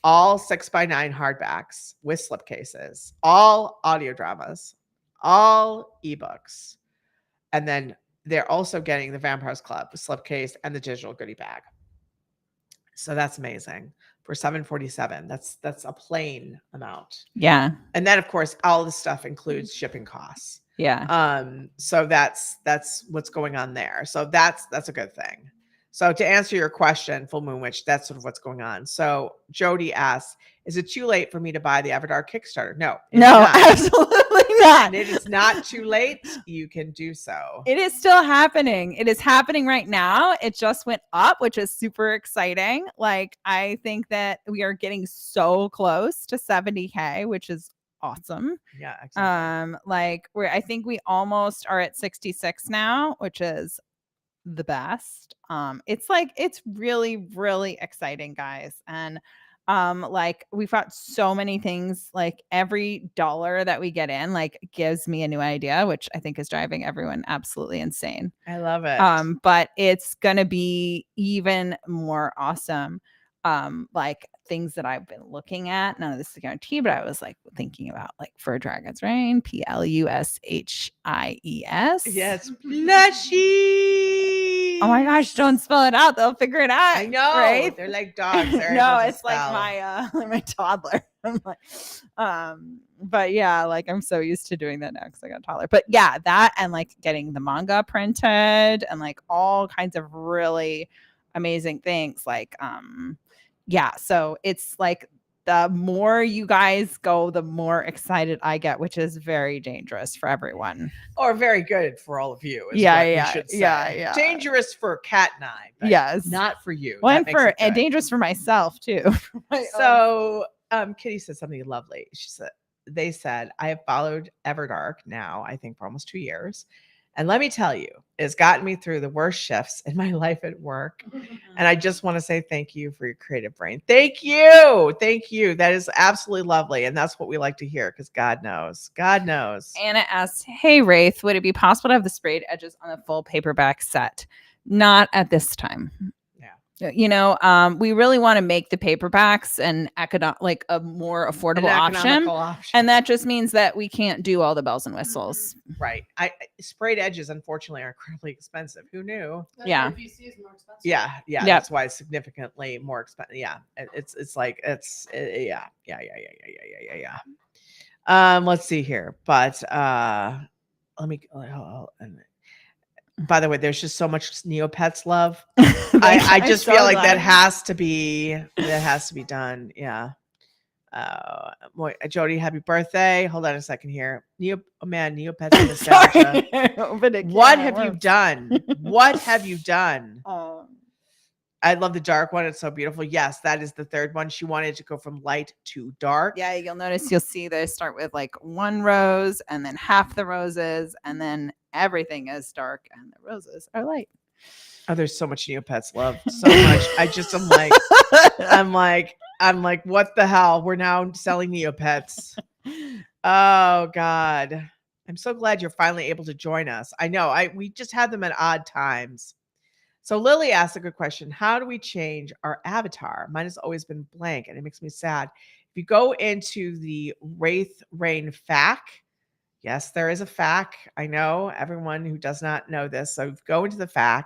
all 6x9 hardbacks with slipcases, all audio dramas, all ebooks. And then they're also getting the Vampires Club, the slipcase, and the digital goodie bag. So that's amazing. For $747, that's a plain amount. Yeah. And then of course all the stuff includes shipping costs. Yeah. So that's what's going on there. So that's a good thing. So to answer your question, Full Moon Witch, that's sort of what's going on. So Jody asks, is it too late for me to buy the Everdark Kickstarter? No, it's No, not. absolutely not. And it is not too late. You can do so. It is still happening. It is happening right now. It just went up, which is super exciting. Like, I think that we are getting so close to 70K, which is awesome. Yeah, exactly. Like I think we almost are at 66 now, which is the best. It's really, really exciting, guys. And like we've got so many things, like every dollar that we get in like gives me a new idea, which I think is driving everyone absolutely insane. I love it. But it's gonna be even more awesome. Like things that I've been looking at, none of this is a guarantee, but I was like thinking about like For Dragon's Reign, PLUSHIES. Yes, plushy. Oh my gosh, don't spell it out. They'll figure it out. I know. Right? They're like dogs. They're No, able to it's like spell. my toddler. I'm like, but yeah, like I'm so used to doing that now because I got a toddler. But yeah, that and like getting the manga printed and like all kinds of really amazing things. Like, yeah, so it's like the more you guys go, the more excited I get, which is very dangerous for everyone. Or very good for all of you. Yeah. Dangerous for Kat and I, but Yes. not for you. Well, That and makes it good. dangerous for myself too. So Kitty said something lovely. She said, they said, I have followed Everdark now, I think for almost 2 years. And let me tell you, it's gotten me through the worst shifts in my life at work. And I just want to say thank you for your creative brain. Thank you. Thank you. That is absolutely lovely. And that's what we like to hear because God knows. God knows. Anna asked, hey, Raythe, would it be possible to have the sprayed edges on the full paperback set? Not at this time. You know, we really want to make the paperbacks an like a more affordable option. And that just means that we can't do all the bells and whistles. Right. Sprayed edges, unfortunately, are incredibly expensive. Who knew? Yeah. PC is more expensive. Yeah. Yep. That's why it's significantly more expensive. Yeah. Let's see here. But let me by the way, there's just so much Neopets love. I just feel like that has to be done. Yeah. Jody, happy birthday. Hold on a second here. Neopets nostalgia. What have you done? What have you done? I love the dark one. It's so beautiful. Yes, that is the third one. She wanted to go from light to dark. Yeah, you'll see they start with like one rose and then half the roses and then everything is dark and the roses are light. Oh, there's so much Neopets love. So much. I'm like, what the hell? We're now selling Neopets. Oh God. I'm so glad you're finally able to join us. I know we just had them at odd times. So Lily asked a good question. How do we change our avatar? Mine has always been blank and it makes me sad. If you go into the Raythe Rain FAQ, yes, there is a FAQ. I know everyone who does not know this. So go into the FAQ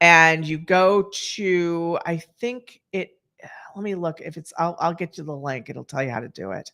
and you go to, I think let me look if it's, I'll get you the link. It'll tell you how to do it.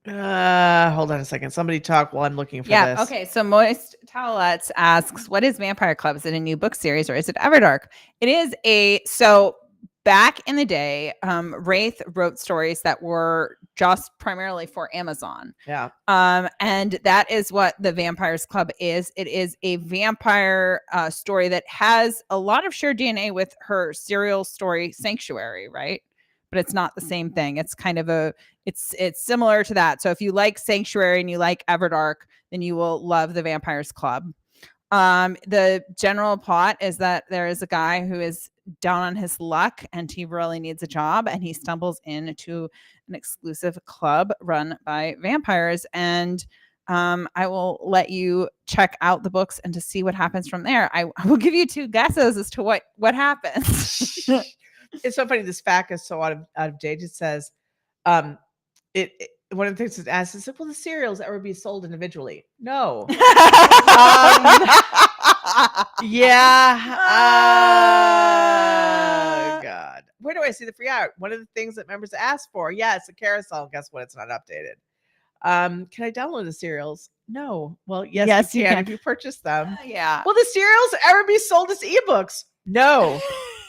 Hold on a second. Somebody talk while I'm looking for this. Okay. So Moist Towelettes asks, what is Vampire Club? Is it a new book series or is it Everdark? It is so back in the day, Raythe wrote stories that were just primarily for Amazon. Yeah. And that is what the Vampires Club is. It is a vampire story that has a lot of shared DNA with her serial story Sanctuary, right? But it's not the same thing. It's kind of it's similar to that. So if you like Sanctuary and you like Everdark, then you will love the Vampires Club. The general plot is that there is a guy who is down on his luck and he really needs a job and he stumbles into an exclusive club run by vampires. And I will let you check out the books and to see what happens from there. I will give you 2 guesses as to what happens. It's so funny. This FAQ is so out of date. It says, one of the things it asks is, will the cereals ever be sold individually? No. Yeah. Oh God. Where do I see the free art? One of the things that members ask for. Yeah, it's a carousel. Guess what? It's not updated. Can I download the cereals? No. Well, yes, Yes, you you can can. if you purchase them. Yeah. Will the serials ever be sold as ebooks? No.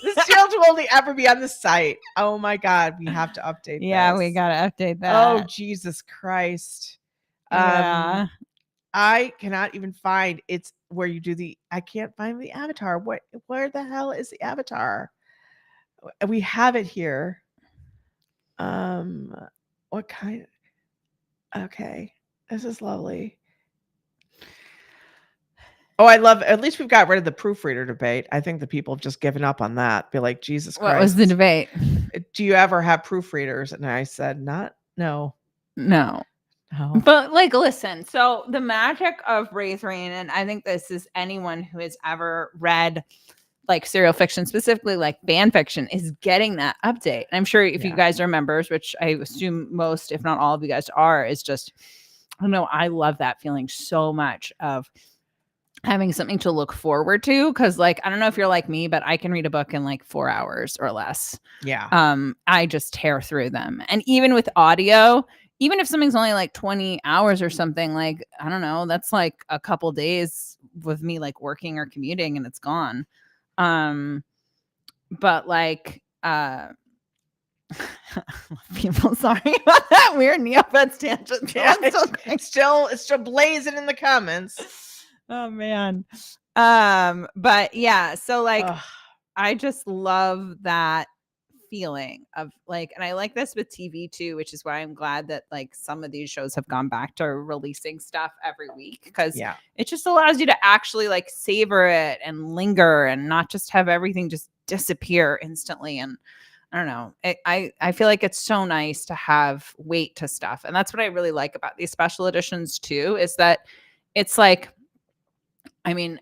The serials will only ever be on the site. Oh my God, we have to update Yeah, this. we gotta update Oh, that. Jesus Christ. Yeah. I cannot even find it's where you do I can't find the avatar. Where the hell is the avatar? We have it here. What kind? Okay. This is lovely. Oh, I love, at least we've got rid of the proofreader debate. I think the people have just given up on that. Be like, Jesus Christ. What was the debate? Do you ever have proofreaders? And I said, no. No. No. But like, listen, so the magic of Raythe, and I think this is anyone who has ever read like serial fiction, specifically like fan fiction, is getting that update. And I'm sure if you guys are members, which I assume most, if not all of you guys are, is just, I don't know, I love that feeling so much of having something to look forward to. Cause like, I don't know if you're like me, but I can read a book in like 4 hours or less. Yeah. I just tear through them. And even with audio, even if something's only like 20 hours or something, like, I don't know, that's like a couple days with me like working or commuting and it's gone. But like, people, sorry about that weird Neopets tangent. Yeah, it's still blazing in the comments. Oh man. But yeah, so like, I just love that feeling of like, and I like this with TV too, which is why I'm glad that like some of these shows have gone back to releasing stuff every week, because it just allows you to actually like savor it and linger and not just have everything just disappear instantly. And I don't know, I feel like it's so nice to have weight to stuff. And that's what I really like about these special editions too, is that it's like, I mean,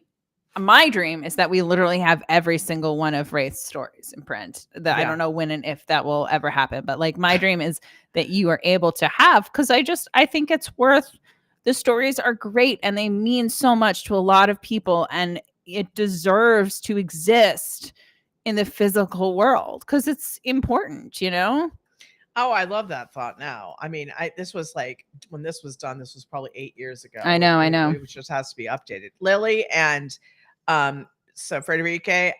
my dream is that we literally have every single one of Raythe's stories in print. That I don't know when and if that will ever happen, but like my dream is that you are able to have, because I think it's worth, the stories are great and they mean so much to a lot of people, and it deserves to exist in the physical world because it's important, you know? Oh, I love that thought now. I mean, this was like, when this was done, this was probably 8 years ago. I know. It just has to be updated. Lily and so Frederique,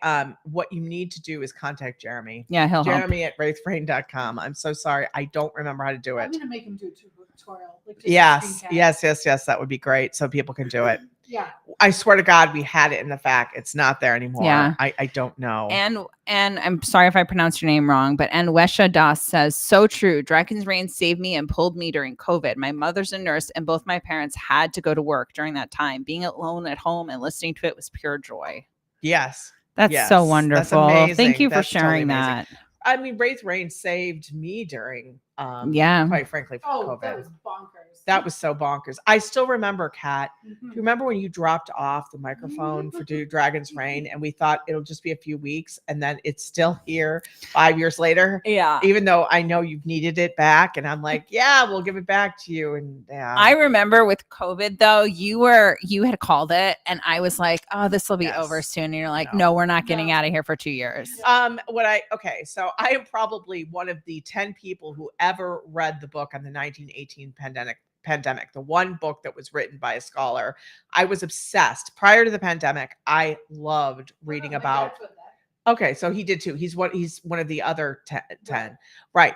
what you need to do is contact Jeremy. Yeah, he'll Jeremy at raythefrain.com. I'm so sorry. I don't remember how to do it. I'm going to make him do a tutorial. Like yes. That would be great. So people can do it. Yeah. I swear to God, we had it in the fact. It's not there anymore. Yeah. I don't know. And I'm sorry if I pronounced your name wrong, but Anwesha Das says, so true. Dragon's Reign saved me and pulled me during COVID. My mother's a nurse and both my parents had to go to work during that time. Being alone at home and listening to it was pure joy. Yes. That's so wonderful. That's amazing. Thank you for That's sharing totally that. I mean, Raythe Reign saved me during, quite frankly, COVID. That was bonkers. That was so bonkers. I still remember, Kat. Do you remember when you dropped off the microphone for Dragon's Reign and we thought it'll just be a few weeks and then it's still here 5 years later? Yeah. Even though I know you've needed it back, and I'm like, yeah, we'll give it back to you. And I remember with COVID though, you had called it and I was like, oh, this will be over soon. And you're like, no, we're not getting out of here for 2 years. So I am probably one of the 10 people who ever read the book on the 1918 pandemic, the one book that was written by a scholar. I was obsessed. Prior to the pandemic, I loved reading about. Okay, so he did too. He's one of the other 10. Right.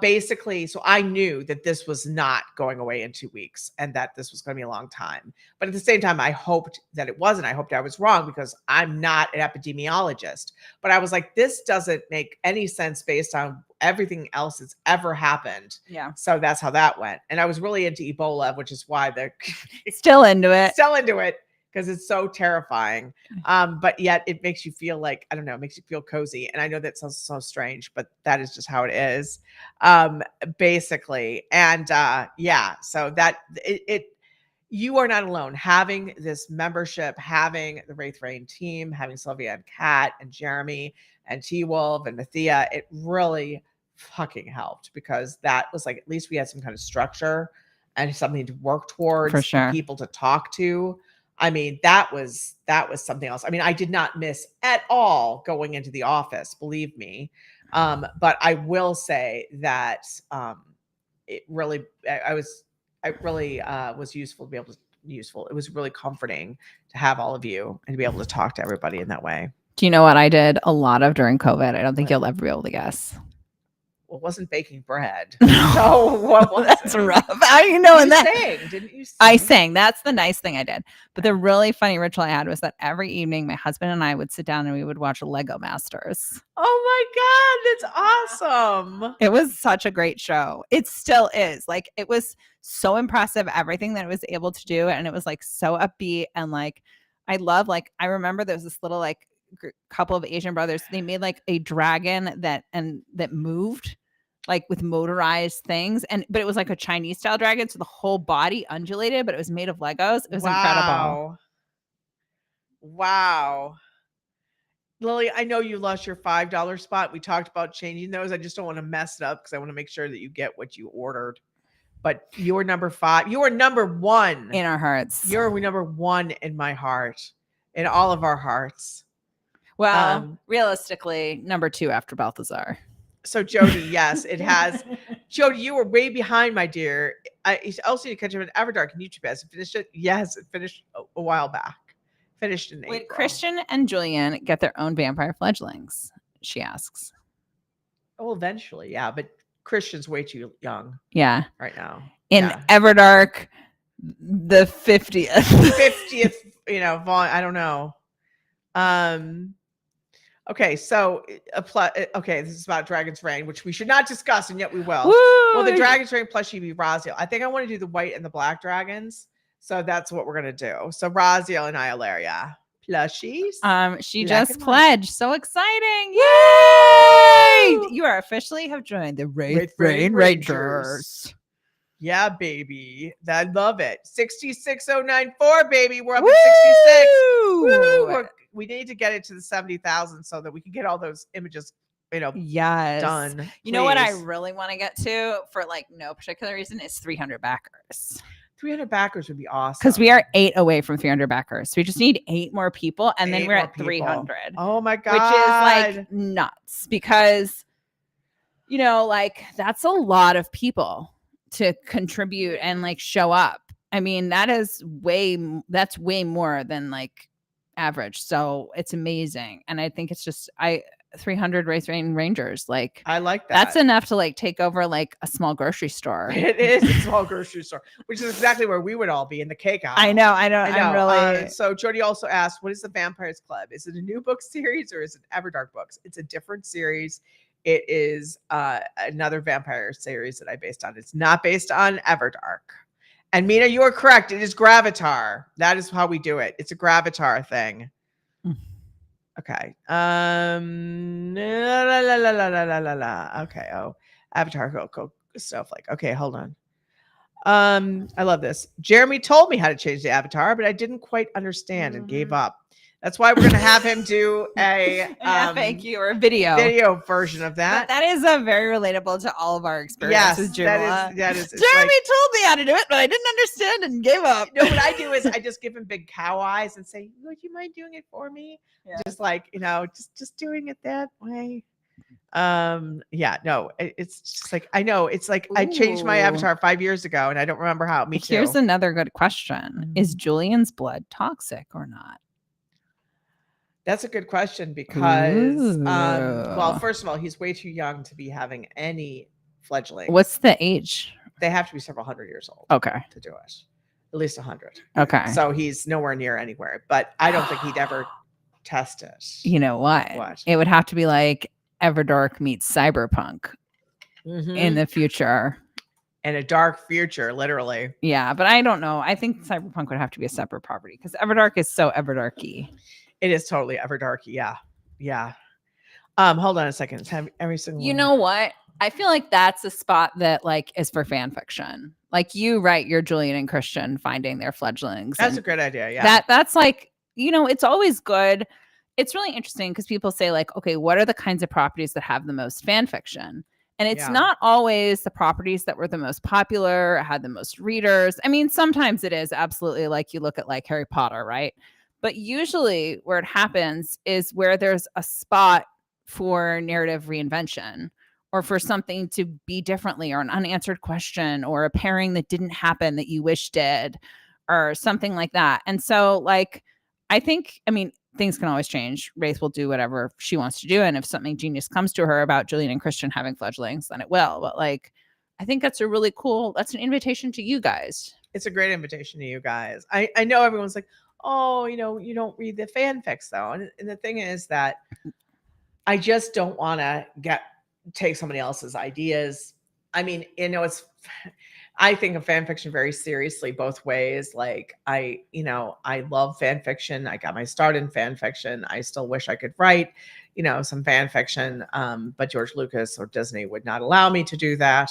Basically, so I knew that this was not going away in 2 weeks and that this was going to be a long time. But at the same time, I hoped that it wasn't. I hoped I was wrong because I'm not an epidemiologist. But I was like, this doesn't make any sense based on everything else that's ever happened. Yeah. So that's how that went. And I was really into Ebola, which is why they're still into it. Because it's so terrifying. But yet it makes you feel like, I don't know, it makes you feel cozy. And I know that sounds so strange, but that is just how it is. Basically. And so that you are not alone. Having this membership, having the Raythe Reign team, having Sylvia and Kat and Jeremy and T-Wolf and Mathia, it really fucking helped, because that was like, at least we had some kind of structure and something to work towards, for sure, people to talk to. I mean, that was something else. I mean, I did not miss at all going into the office, believe me. But I will say that it really was useful to be able to useful. It was really comforting to have all of you and to be able to talk to everybody in that way. Do you know what I did a lot of during COVID? I don't think What? you'll ever be able to guess. Well, it wasn't baking bread. No. So what was That's it? rough. How do you know? You that sang, didn't you? Sing? I sang. That's the nice thing I did. But the really funny ritual I had was that every evening my husband and I would sit down and we would watch Lego Masters. Oh my God, that's awesome. It was such a great show. It still is. Like, it was so impressive, everything that it was able to do. And it was like so upbeat. And like, I love, like, I remember there was this little like couple of Asian brothers. They made like a dragon that moved like with motorized things. But it was like a Chinese style dragon. So the whole body undulated, but it was made of Legos. It was incredible. Wow. Lily, I know you lost your $5 spot. We talked about changing those. I just don't want to mess it up because I want to make sure that you get what you ordered. But you're number 5. You are number 1 In our hearts. You're number 1 in my heart, in all of our hearts. Well, realistically, number 2 after Balthazar. So Jody, yes, it has. Jody, you were way behind, my dear. I also need to catch up on Everdark and YouTube. Has it finished it? Yes, it finished a while back. Finished in April. Would Christian and Julian get their own vampire fledglings? She asks. Oh, eventually, yeah. But Christian's way too young. Yeah. Right now. In Everdark, the 50th. 50th, volume. I don't know. Okay, so this is about Dragon's Reign, which we should not discuss, and yet we will. Woo! Well, the Dragon's Reign plushie be Raziel. I think I want to do the white and the black dragons, so that's what we're gonna do. So Raziel and Iolaria plushies. She Black just and white. pledged. So exciting! Yay! You are officially have joined the Raythe Rain Rangers. Yeah, baby, I love it. 66094, baby. We're up Woo! at 66. Woo! We need to get it to the 70,000 so that we can get all those images, Yes. done. You know what I please. really want to get to for like no particular reason is 300 backers. 300 backers would be awesome. Because we are 8 away from 300 backers. So we just need 8 more people and then 8 we're more at people. 300. Oh my God. Which is like nuts because, like that's a lot of people to contribute and like show up. I mean, that's way more than like average. So it's amazing. And I think it's just 300 Raythe Rangers. Like, I like that. That's enough to like take over like a small grocery store. It is a small grocery store, which is exactly where we would all be in the cake aisle. I know. I'm really. So Jody also asked, what is the Vampires Club? Is it a new book series or is it Everdark books? It's a different series. It is another vampire series that I based on. It's not based on Everdark. And Mina, you are correct. It is Gravatar. That is how we do it. It's a Gravatar thing. Okay. Okay. Oh, Avatar. Go. Snowflake. Okay, hold on. I love this. Jeremy told me how to change the avatar, but I didn't quite understand and gave up. That's why we're gonna have him do a FAQ or a video version of that. That is very relatable to all of our experiences. Yes, that is. Jeremy told me how to do it, but I didn't understand and gave up. No, what I do is I just give him big cow eyes and say, "Would you mind doing it for me?" Yeah. Just like just doing it that way. It's just like I know it's like I changed my avatar 5 years ago and I don't remember how. Me too. Here's another good question: Is Julian's blood toxic or not? That's a good question because, well, first of all, he's way too young to be having any fledgling. What's the age? They have to be several hundred years old. Okay. To do it. At least 100. Okay. So he's nowhere near anywhere, but I don't think he'd ever test it. You know what? What? It would have to be like Everdark meets Cyberpunk in the future. In a dark future, literally. Yeah, but I don't know. I think Cyberpunk would have to be a separate property because Everdark is so Everdarky. It is totally Everdarky. Yeah. Hold on a second. It's every single You one. know what? I feel like that's a spot that like is for fan fiction. Like you write your Julian and Christian finding their fledglings. That's a great idea. Yeah. That's like, it's always good. It's really interesting because people say like, okay, what are the kinds of properties that have the most fan fiction? And it's not always the properties that were the most popular, had the most readers. I mean, sometimes it is absolutely like you look at like Harry Potter, right? But usually where it happens is where there's a spot for narrative reinvention or for something to be differently or an unanswered question or a pairing that didn't happen that you wish did or something like that. And so like, I think, I mean, things can always change. Raythe will do whatever she wants to do. And if something genius comes to her about Julian and Christian having fledglings, then it will. But like, I think that's a really cool, that's an invitation to you guys. It's a great invitation to you guys. I know everyone's like, oh, you know, you don't read the fanfics though. And the thing is that I just don't want to take somebody else's ideas. I mean, you know, I think of fan fiction very seriously both ways. Like I love fan fiction. I got my start in fan fiction. I still wish I could write, you know, some fan fiction. But George Lucas or Disney would not allow me to do that.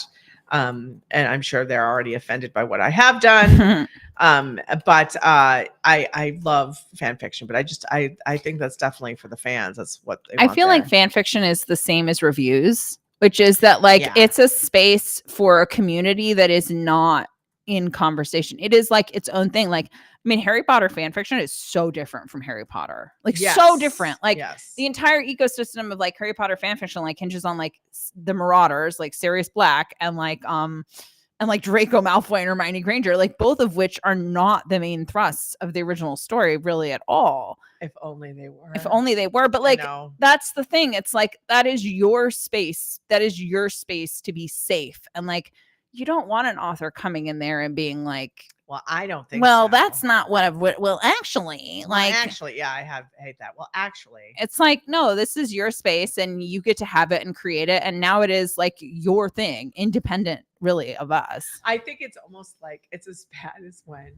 And I'm sure they're already offended by what I have done. But I love fan fiction, but I think that's definitely for the fans. That's what they want. I feel like fan fiction is the same as reviews, which is that like it's a space for a community that is not in conversation. It is like its own thing. Like, I mean, Harry Potter fan fiction is so different from Harry Potter. Like so different. Like the entire ecosystem of like Harry Potter fan fiction like hinges on like the Marauders, like Sirius Black and like Draco Malfoy and Hermione Granger, like both of which are not the main thrusts of the original story really at all. If only they were. If only they were. But like that's the thing. It's like that is your space. That is your space to be safe. And like you don't want an author coming in there and being like, well, I don't think so. That's not what I've actually like. Actually, yeah, I hate that. Well, actually, it's like, no, this is your space and you get to have it and create it. And now it is like your thing, independent really of us. I think it's almost like it's as bad as when,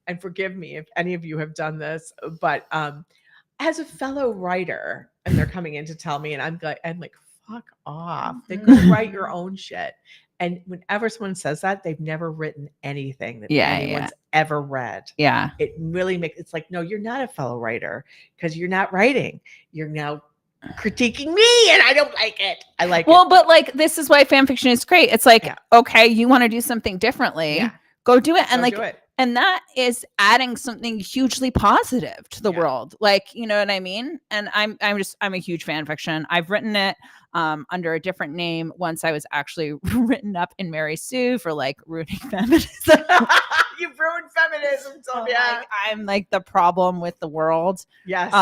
and forgive me if any of you have done this, but as a fellow writer, and they're coming in to tell me, and I'm like, fuck off. They go write your own shit. And whenever someone says that, they've never written anything that anyone's ever read. Yeah. It really it's like, no, you're not a fellow writer because you're not writing. You're now critiquing me and I don't like it. I like it. Well, but like, this is why fan fiction is great. It's like, okay, you want to do something differently. Go do it. And and that is adding something hugely positive to the world. Like, you know what I mean? And I'm a huge fan fiction. I've written it under a different name. Once I was actually written up in Mary Sue for like ruining feminism. You've ruined feminism, Sylvia. Like, I'm like the problem with the world. Yes.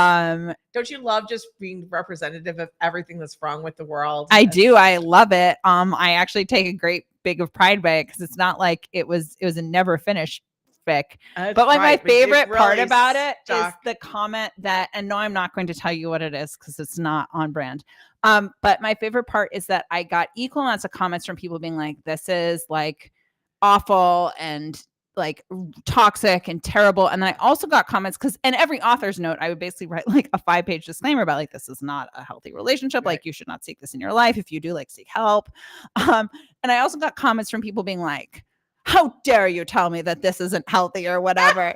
Don't you love just being representative of everything that's wrong with the world? I do. I love it. I actually take a great big of pride by it because it's not like it was a never finished fic. But like my favorite part about it is the comment that, and no, I'm not going to tell you what it is because it's not on brand. But my favorite part is that I got equal amounts of comments from people being like, this is like awful and like toxic and terrible. And then I also got comments and every author's note, I would basically write like a 5-page disclaimer about like, this is not a healthy relationship. Like you should not seek this in your life. If you do, like, seek help. And I also got comments from people being like, how dare you tell me that this isn't healthy or whatever.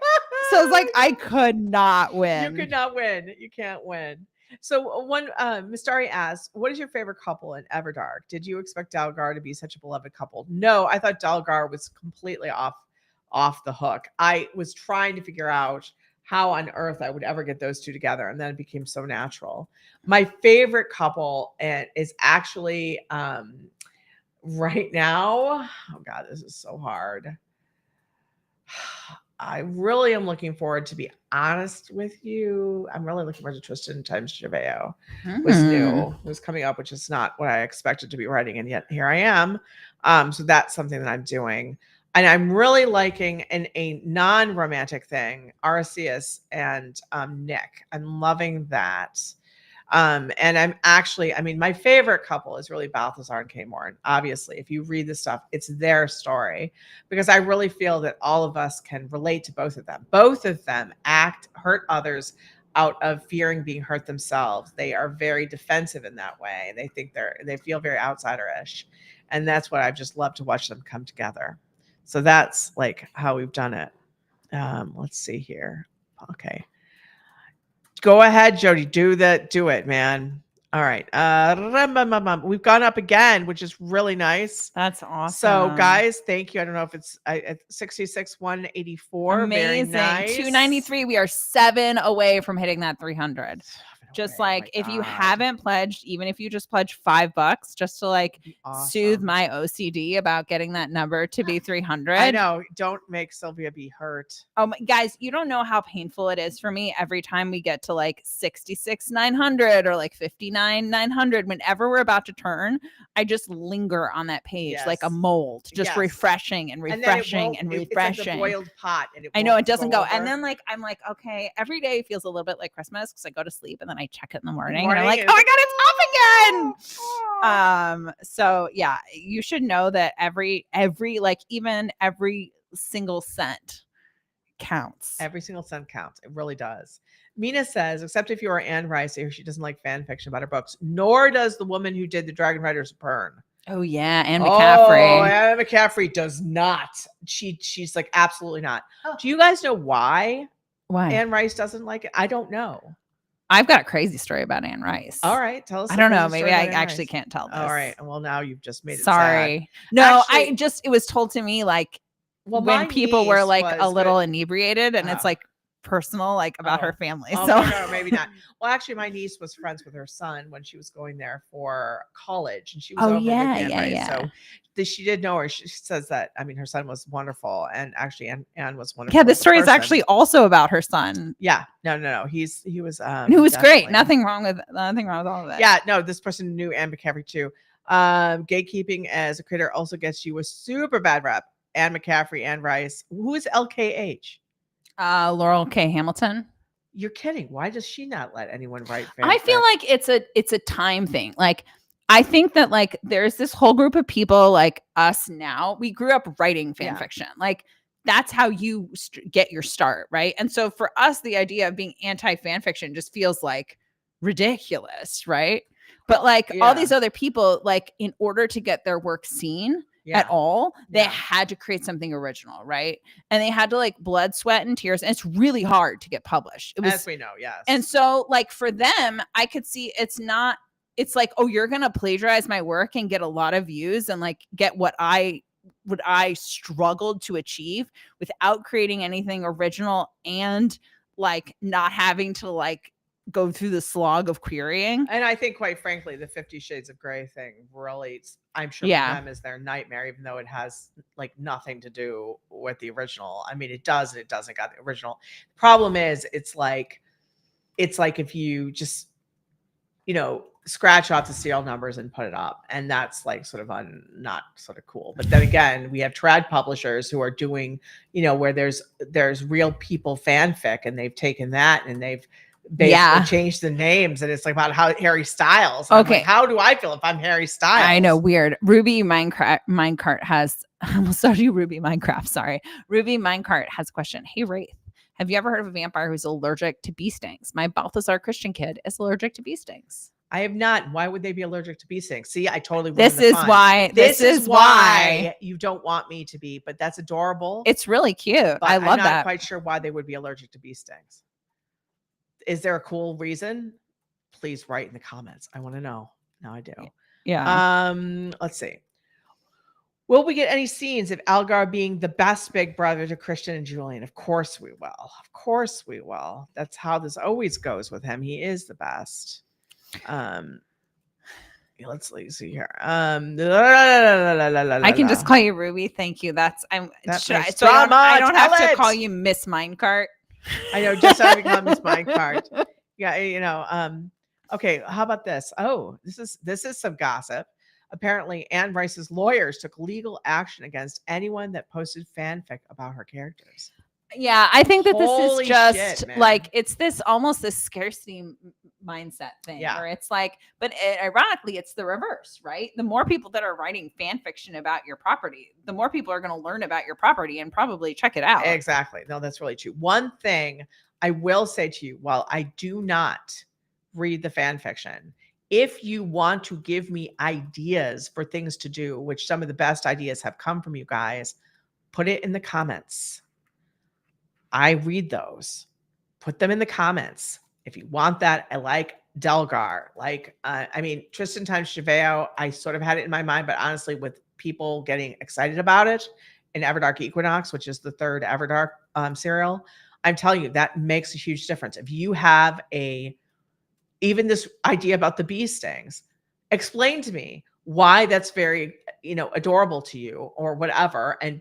So it's like, I could not win. You could not win. You can't win. So one, Mistari asks, what is your favorite couple in Everdark? Did you expect Dalgar to be such a beloved couple? No, I thought Dalgar was completely off the hook. I was trying to figure out how on earth I would ever get those two together. And then it became so natural. My favorite couple is actually, right now, oh God, this is so hard. I really am looking forward, to be honest with you. I'm really looking forward to Tristan times Javeo. Was new, was coming up, which is not what I expected to be writing, and yet here I am. So that's something that I'm doing, and I'm really liking in a non-romantic thing, Arceus and Nick. I'm loving that. And I'm actually, I mean, my favorite couple is really Balthazar and Kaymorn. Obviously, if you read the stuff, it's their story, because I really feel that all of us can relate to both of them. Both of them hurt others out of fearing being hurt themselves. They are very defensive in that way. They think they feel very outsider-ish. And that's what I've just loved to watch them come together. So that's like how we've done it. Let's see here. Okay. Go ahead, Jody. Do it, man. All right. We've gone up again, which is really nice. That's awesome. So, guys, thank you. I don't know if it's 66 184. Amazing. Very nice. 293. We are 7 away from hitting that 300. 7 Just way. Oh like my if you God. haven't pledged, even if you just pledge $5 just to like That'd be awesome. soothe my OCD about getting that number to be 300. I know. Don't make Sylvia be hurt. Oh my guys, you don't know how painful it is for me every time we get to like 66,900 or like 59,900. Whenever we're about to turn, I just linger on that page like a Yes. mold, just Yes. refreshing and And then it refreshing won't- and It's like the refreshing. boiled pot, and I know won't it doesn't go go. And over. then like I'm like, okay, every day feels a little bit like Christmas because I go to sleep and then I check it in the morning, and I'm morning, like, and oh my it's God, it's up again. Oh. So yeah, you should know that every like even every single cent counts. Every single cent counts. It really does. Mina says, except if you are Anne Rice, she doesn't like fan fiction about her books, nor does the woman who did the Dragon Riders of Pern. Oh yeah, Anne McCaffrey. Oh, Anne McCaffrey does not. She's like absolutely not. Oh. Do you guys know why Why? Anne Rice doesn't like it? I don't know. I've got a crazy story about Anne Rice. All right, tell us. I the don't know. crazy Maybe story I about Anne actually Rice. can't tell this. All right. Well, now you've just made it Sorry. sad. No, Actually, it was told to me like Well, when my people were niece like a was little good. inebriated, and it's Oh. like personal, like about Oh. her family. Oh, So no, maybe not. Well, actually, my niece was friends with her son when she was going there for college, and she was Oh, over yeah, with Anne yeah, Rice. yeah. So she did know her. She says that, I mean, her son was wonderful, and actually, Anne was wonderful. yeah, this as a story is person. actually also about her son, Yeah, no. He was who was definitely- great. Nothing wrong with all of it. Yeah, no, this person knew Anne McCaffrey too. Gatekeeping as a creator also gets you a super bad rep. Anne McCaffrey, Anne Rice. Who is LKH? Laurel K. Hamilton. You're kidding. Why does she not let anyone write I feel fanfic? like it's a time thing. Like I think that like there's this whole group of people like us now. We grew up writing fan Yeah. fiction. Like that's how you get your start, right? And so for us, the idea of being anti fan fiction just feels like ridiculous, right? But like all Yeah. these other people, like in order to get their work seen at all, they Yeah. had to create something original, right? And they had to like blood, sweat, and tears. And it's really hard to get published. It was, As we know, yes. and so like for them, I could see it's like, oh, you're gonna plagiarize my work and get a lot of views and like get what I struggled to achieve without creating anything original and like not having to like go through the slog of querying. And I think, quite frankly, the 50 Shades of Grey thing really, I'm sure Yeah. for them is their nightmare, even though it has like nothing to do with the original. I mean, it does and it doesn't got the original. The problem is it's like if you just, scratch off the serial numbers and put it up, and that's like sort of not sort of cool. But then again, we have trad publishers who are doing, where there's real people fanfic, and they've taken that and they've basically changed the names, and it's like about how Harry Styles. And I'm like, how do I feel if I'm Harry Styles? I know, weird. Ruby Minecart has I almost saw you Ruby Minecraft. Sorry. Ruby Minecart has a question. Hey, Raythe, have you ever heard of a vampire who's allergic to bee stings? My Balthazar Christian kid is allergic to bee stings. I have not. Why would they be allergic to bee stings? See, I totally. This is why you don't want me to be, but that's adorable. It's really cute. But I love I'm not that. quite sure why they would be allergic to bee stings. Is there a cool reason? Please write in the comments. I want to know. Now I do. Yeah. Let's see. Will we get any scenes of Algar being the best big brother to Christian and Julian? Of course we will. Of course we will. That's how this always goes with him. He is the best. Let's see here. I can just call you Ruby. Thank you. I don't have to call you Miss Minecart. I know, just so I become Miss Minecart. Yeah, okay, how about this? Oh, this is some gossip. Apparently, Anne Rice's lawyers took legal action against anyone that posted fanfic about her characters. Yeah, I think that Holy this is just shit, man. like it's almost this scarcity mindset thing where it's like, but ironically, it's the reverse, right? The more people that are writing fan fiction about your property, the more people are going to learn about your property and probably check it out. Exactly. No, that's really true. One thing I will say to you, while I do not read the fan fiction, if you want to give me ideas for things to do, which some of the best ideas have come from you guys, put it in the comments. I read those. Put them in the comments. If you want that, I like Delgar. Tristan times Chaveo, I sort of had it in my mind, but honestly, with people getting excited about it in Everdark Equinox, which is the third Everdark serial, I'm telling you, that makes a huge difference. If you have a even this idea about the bee stings, explain to me why that's very, adorable to you or whatever. And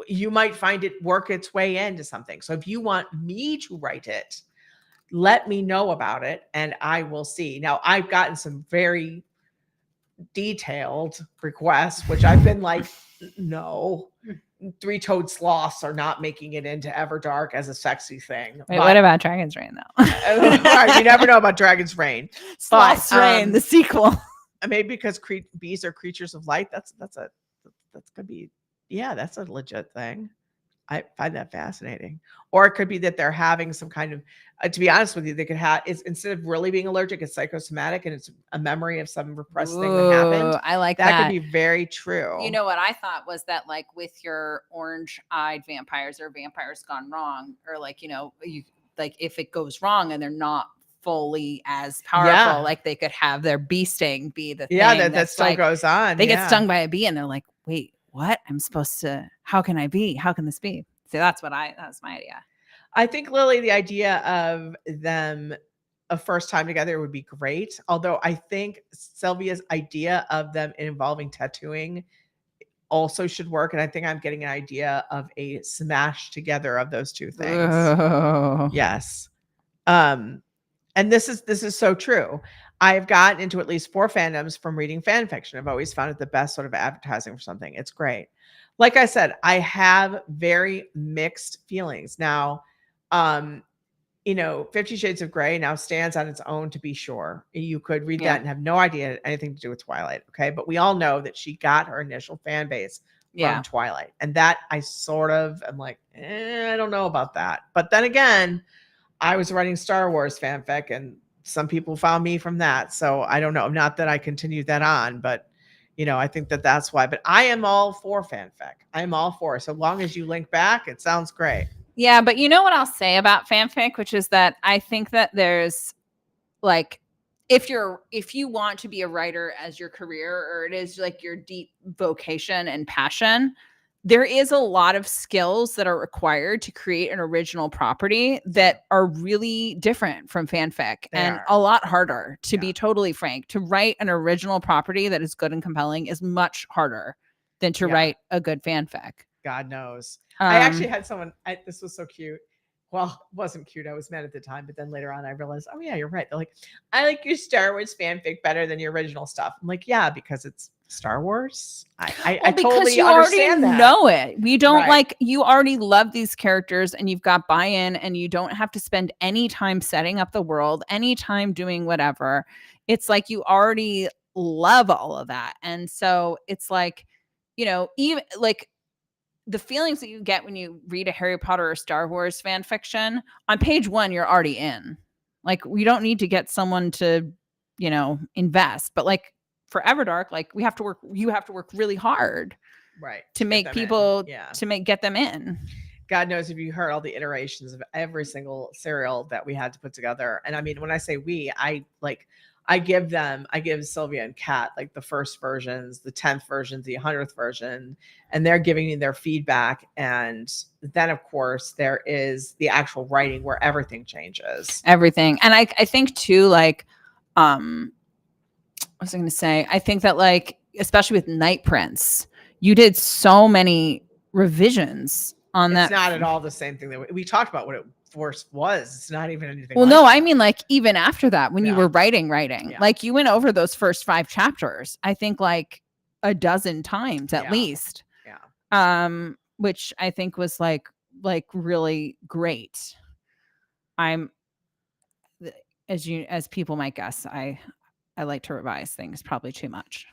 you might find it work its way into something. So if you want me to write it, let me know about it and I will see. Now, I've gotten some very detailed requests, which I've been like, no, three-toed sloths are not making it into Everdark as a sexy thing. Wait, what about Dragon's Reign though? Right, you never know about Dragon's Reign. Sloth's Reign, the sequel. Maybe because bees are creatures of light. That's gonna be, that's a legit thing. I find that fascinating. Or it could be that they're having some kind of, to be honest with you, they could have, it's instead of really being allergic, it's psychosomatic and it's a memory of some repressed thing that happened. I like That that. could be very true. You know what I thought was that, like, with your orange-eyed vampires or vampires gone wrong, or like, you like if it goes wrong and they're not fully as powerful, like they could have their bee sting be the thing. That still like, goes on. They get stung by a bee and they're like, wait, what? I'm supposed to, how can this be? So that's my idea. I think, Lily, the idea of them a first time together would be great. Although I think Sylvia's idea of them involving tattooing also should work. And I think I'm getting an idea of a smash together of those two things. Oh. Yes. And this is so true. I've gotten into at least 4 fandoms from reading fan fiction. I've always found it the best sort of advertising for something. It's great. Like I said, I have very mixed feelings. Now, 50 Shades of Grey now stands on its own, to be sure. You could read that and have no idea it had anything to do with Twilight. Okay. But we all know that she got her initial fan base from Twilight. And that I sort of am like, I don't know about that. But then again, I was writing Star Wars fanfic and some people found me from that. So I don't know. Not that I continued that on, but I think that's why. But I am all for fanfic. I am all for it. So long as you link back, it sounds great. Yeah, but you know what I'll say about fanfic, which is that I think that there's like, if you want to be a writer as your career, or it is like your deep vocation and passion, there is a lot of skills that are required to create an original property that are really different from fanfic and a lot harder, to be totally frank. To write an original property that is good and compelling is much harder than to write a good fanfic. God knows. I actually had someone, this was so cute. Well, it wasn't cute. I was mad at the time, but then later on I realized, oh yeah, you're right. They're like, I like your Star Wars fanfic better than your original stuff. I'm like, yeah, because it's Star Wars. I totally you understand already that. know it. We don't like, you already love these characters and you've got buy-in and you don't have to spend any time setting up the world, any time doing whatever. It's like you already love all of that. And so it's like, even like the feelings that you get when you read a Harry Potter or Star Wars fan fiction, on page 1, you're already in. Like, we don't need to get someone to, invest. But like for Everdark, like you have to work really hard, right, to make people get them in. God knows if you heard all the iterations of every single serial that we had to put together. And I mean, when I say we, I give Sylvia and Kat like the first versions, the 10th version, the 100th version, and they're giving me their feedback. And then of course there is the actual writing where everything changes. Everything. And I think too, like, what was I going to say? I think that like, especially with Night Prince, you did so many revisions on that. It's not at all the same thing that we talked about what it first was. It's not even anything. Well, no, I mean like even after that, when you were writing, like you went over those first 5 chapters, I think like a dozen times at least. Yeah. Which I think was like really great. As people might guess, I like to revise things probably too much.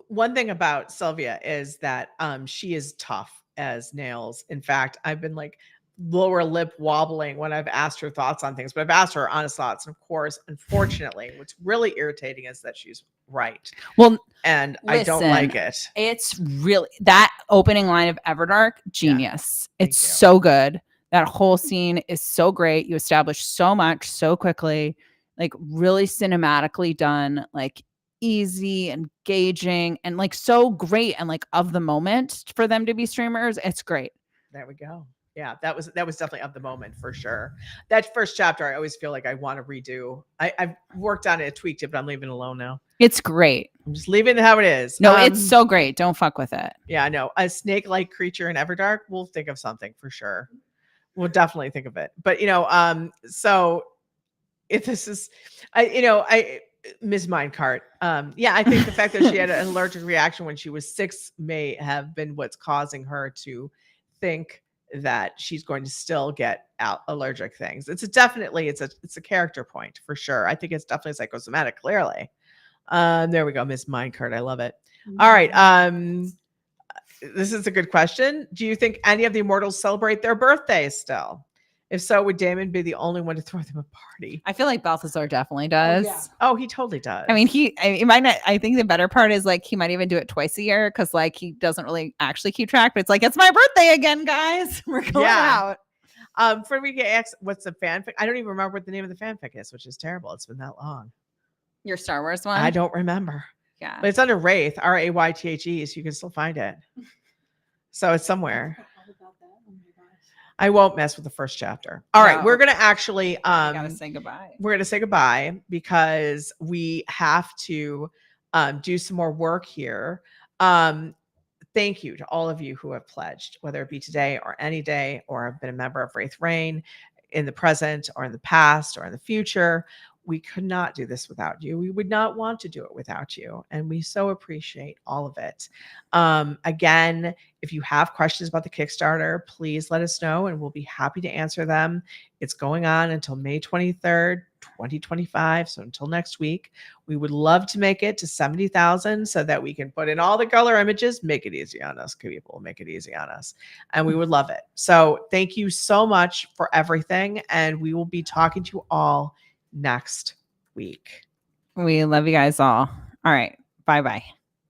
One thing about Sylvia is that she is tough as nails. In fact, I've been like lower lip wobbling when I've asked her thoughts on things, but I've asked her honest thoughts. And of course, unfortunately, what's really irritating is that she's right. Well, and listen, I don't like it. It's really, that opening line of Everdark, genius. Yeah, it's so good. That whole scene is so great. You establish so much so quickly, like really cinematically done, like easy, engaging, and like so great and like of the moment for them to be streamers. It's great. There we go. Yeah, that was definitely of the moment for sure. That first chapter, I always feel like I want to redo. I've worked on it, tweaked it, but I'm leaving it alone now. It's great. I'm just leaving it how it is. No, it's so great. Don't fuck with it. Yeah, I know. A snake-like creature in Everdark, we'll think of something for sure. We'll definitely think of it. But so if this is, I Ms. Minecart. Yeah, I think the fact that she had an allergic reaction when she was 6 may have been what's causing her to think that she's going to still get out allergic things. It's a character point for sure. I think it's definitely psychosomatic, clearly. There we go, Miss Minecart. I love it. All right. This is a good question. Do you think any of the immortals celebrate their birthdays still? If so, would Damon be the only one to throw them a party? I feel like Balthazar definitely does. Oh, he totally does. I mean, he might not. I think the better part is like he might even do it twice a year because like he doesn't really actually keep track. But it's like it's my birthday again, guys. We're going out. For we get asked, what's the fanfic? I don't even remember what the name of the fanfic is, which is terrible. It's been that long. Your Star Wars one? I don't remember. Yeah, but it's under Raythe, Raythe, so you can still find it. So it's somewhere. I won't mess with the first chapter. All right, we're gonna actually gotta say goodbye. We're gonna say goodbye because we have to do some more work here. Thank you to all of you who have pledged, whether it be today or any day, or have been a member of Raythe Reign in the present or in the past or in the future. We could not do this without you. We would not want to do it without you. And we so appreciate all of it. Again, if you have questions about the Kickstarter, please let us know and we'll be happy to answer them. It's going on until May 23rd, 2025. So until next week, we would love to make it to 70,000 so that we can put in all the color images, make it easy on us, people, make it easy on us. And we would love it. So thank you so much for everything. And we will be talking to you all next week. We love you guys all. All right. Bye-bye.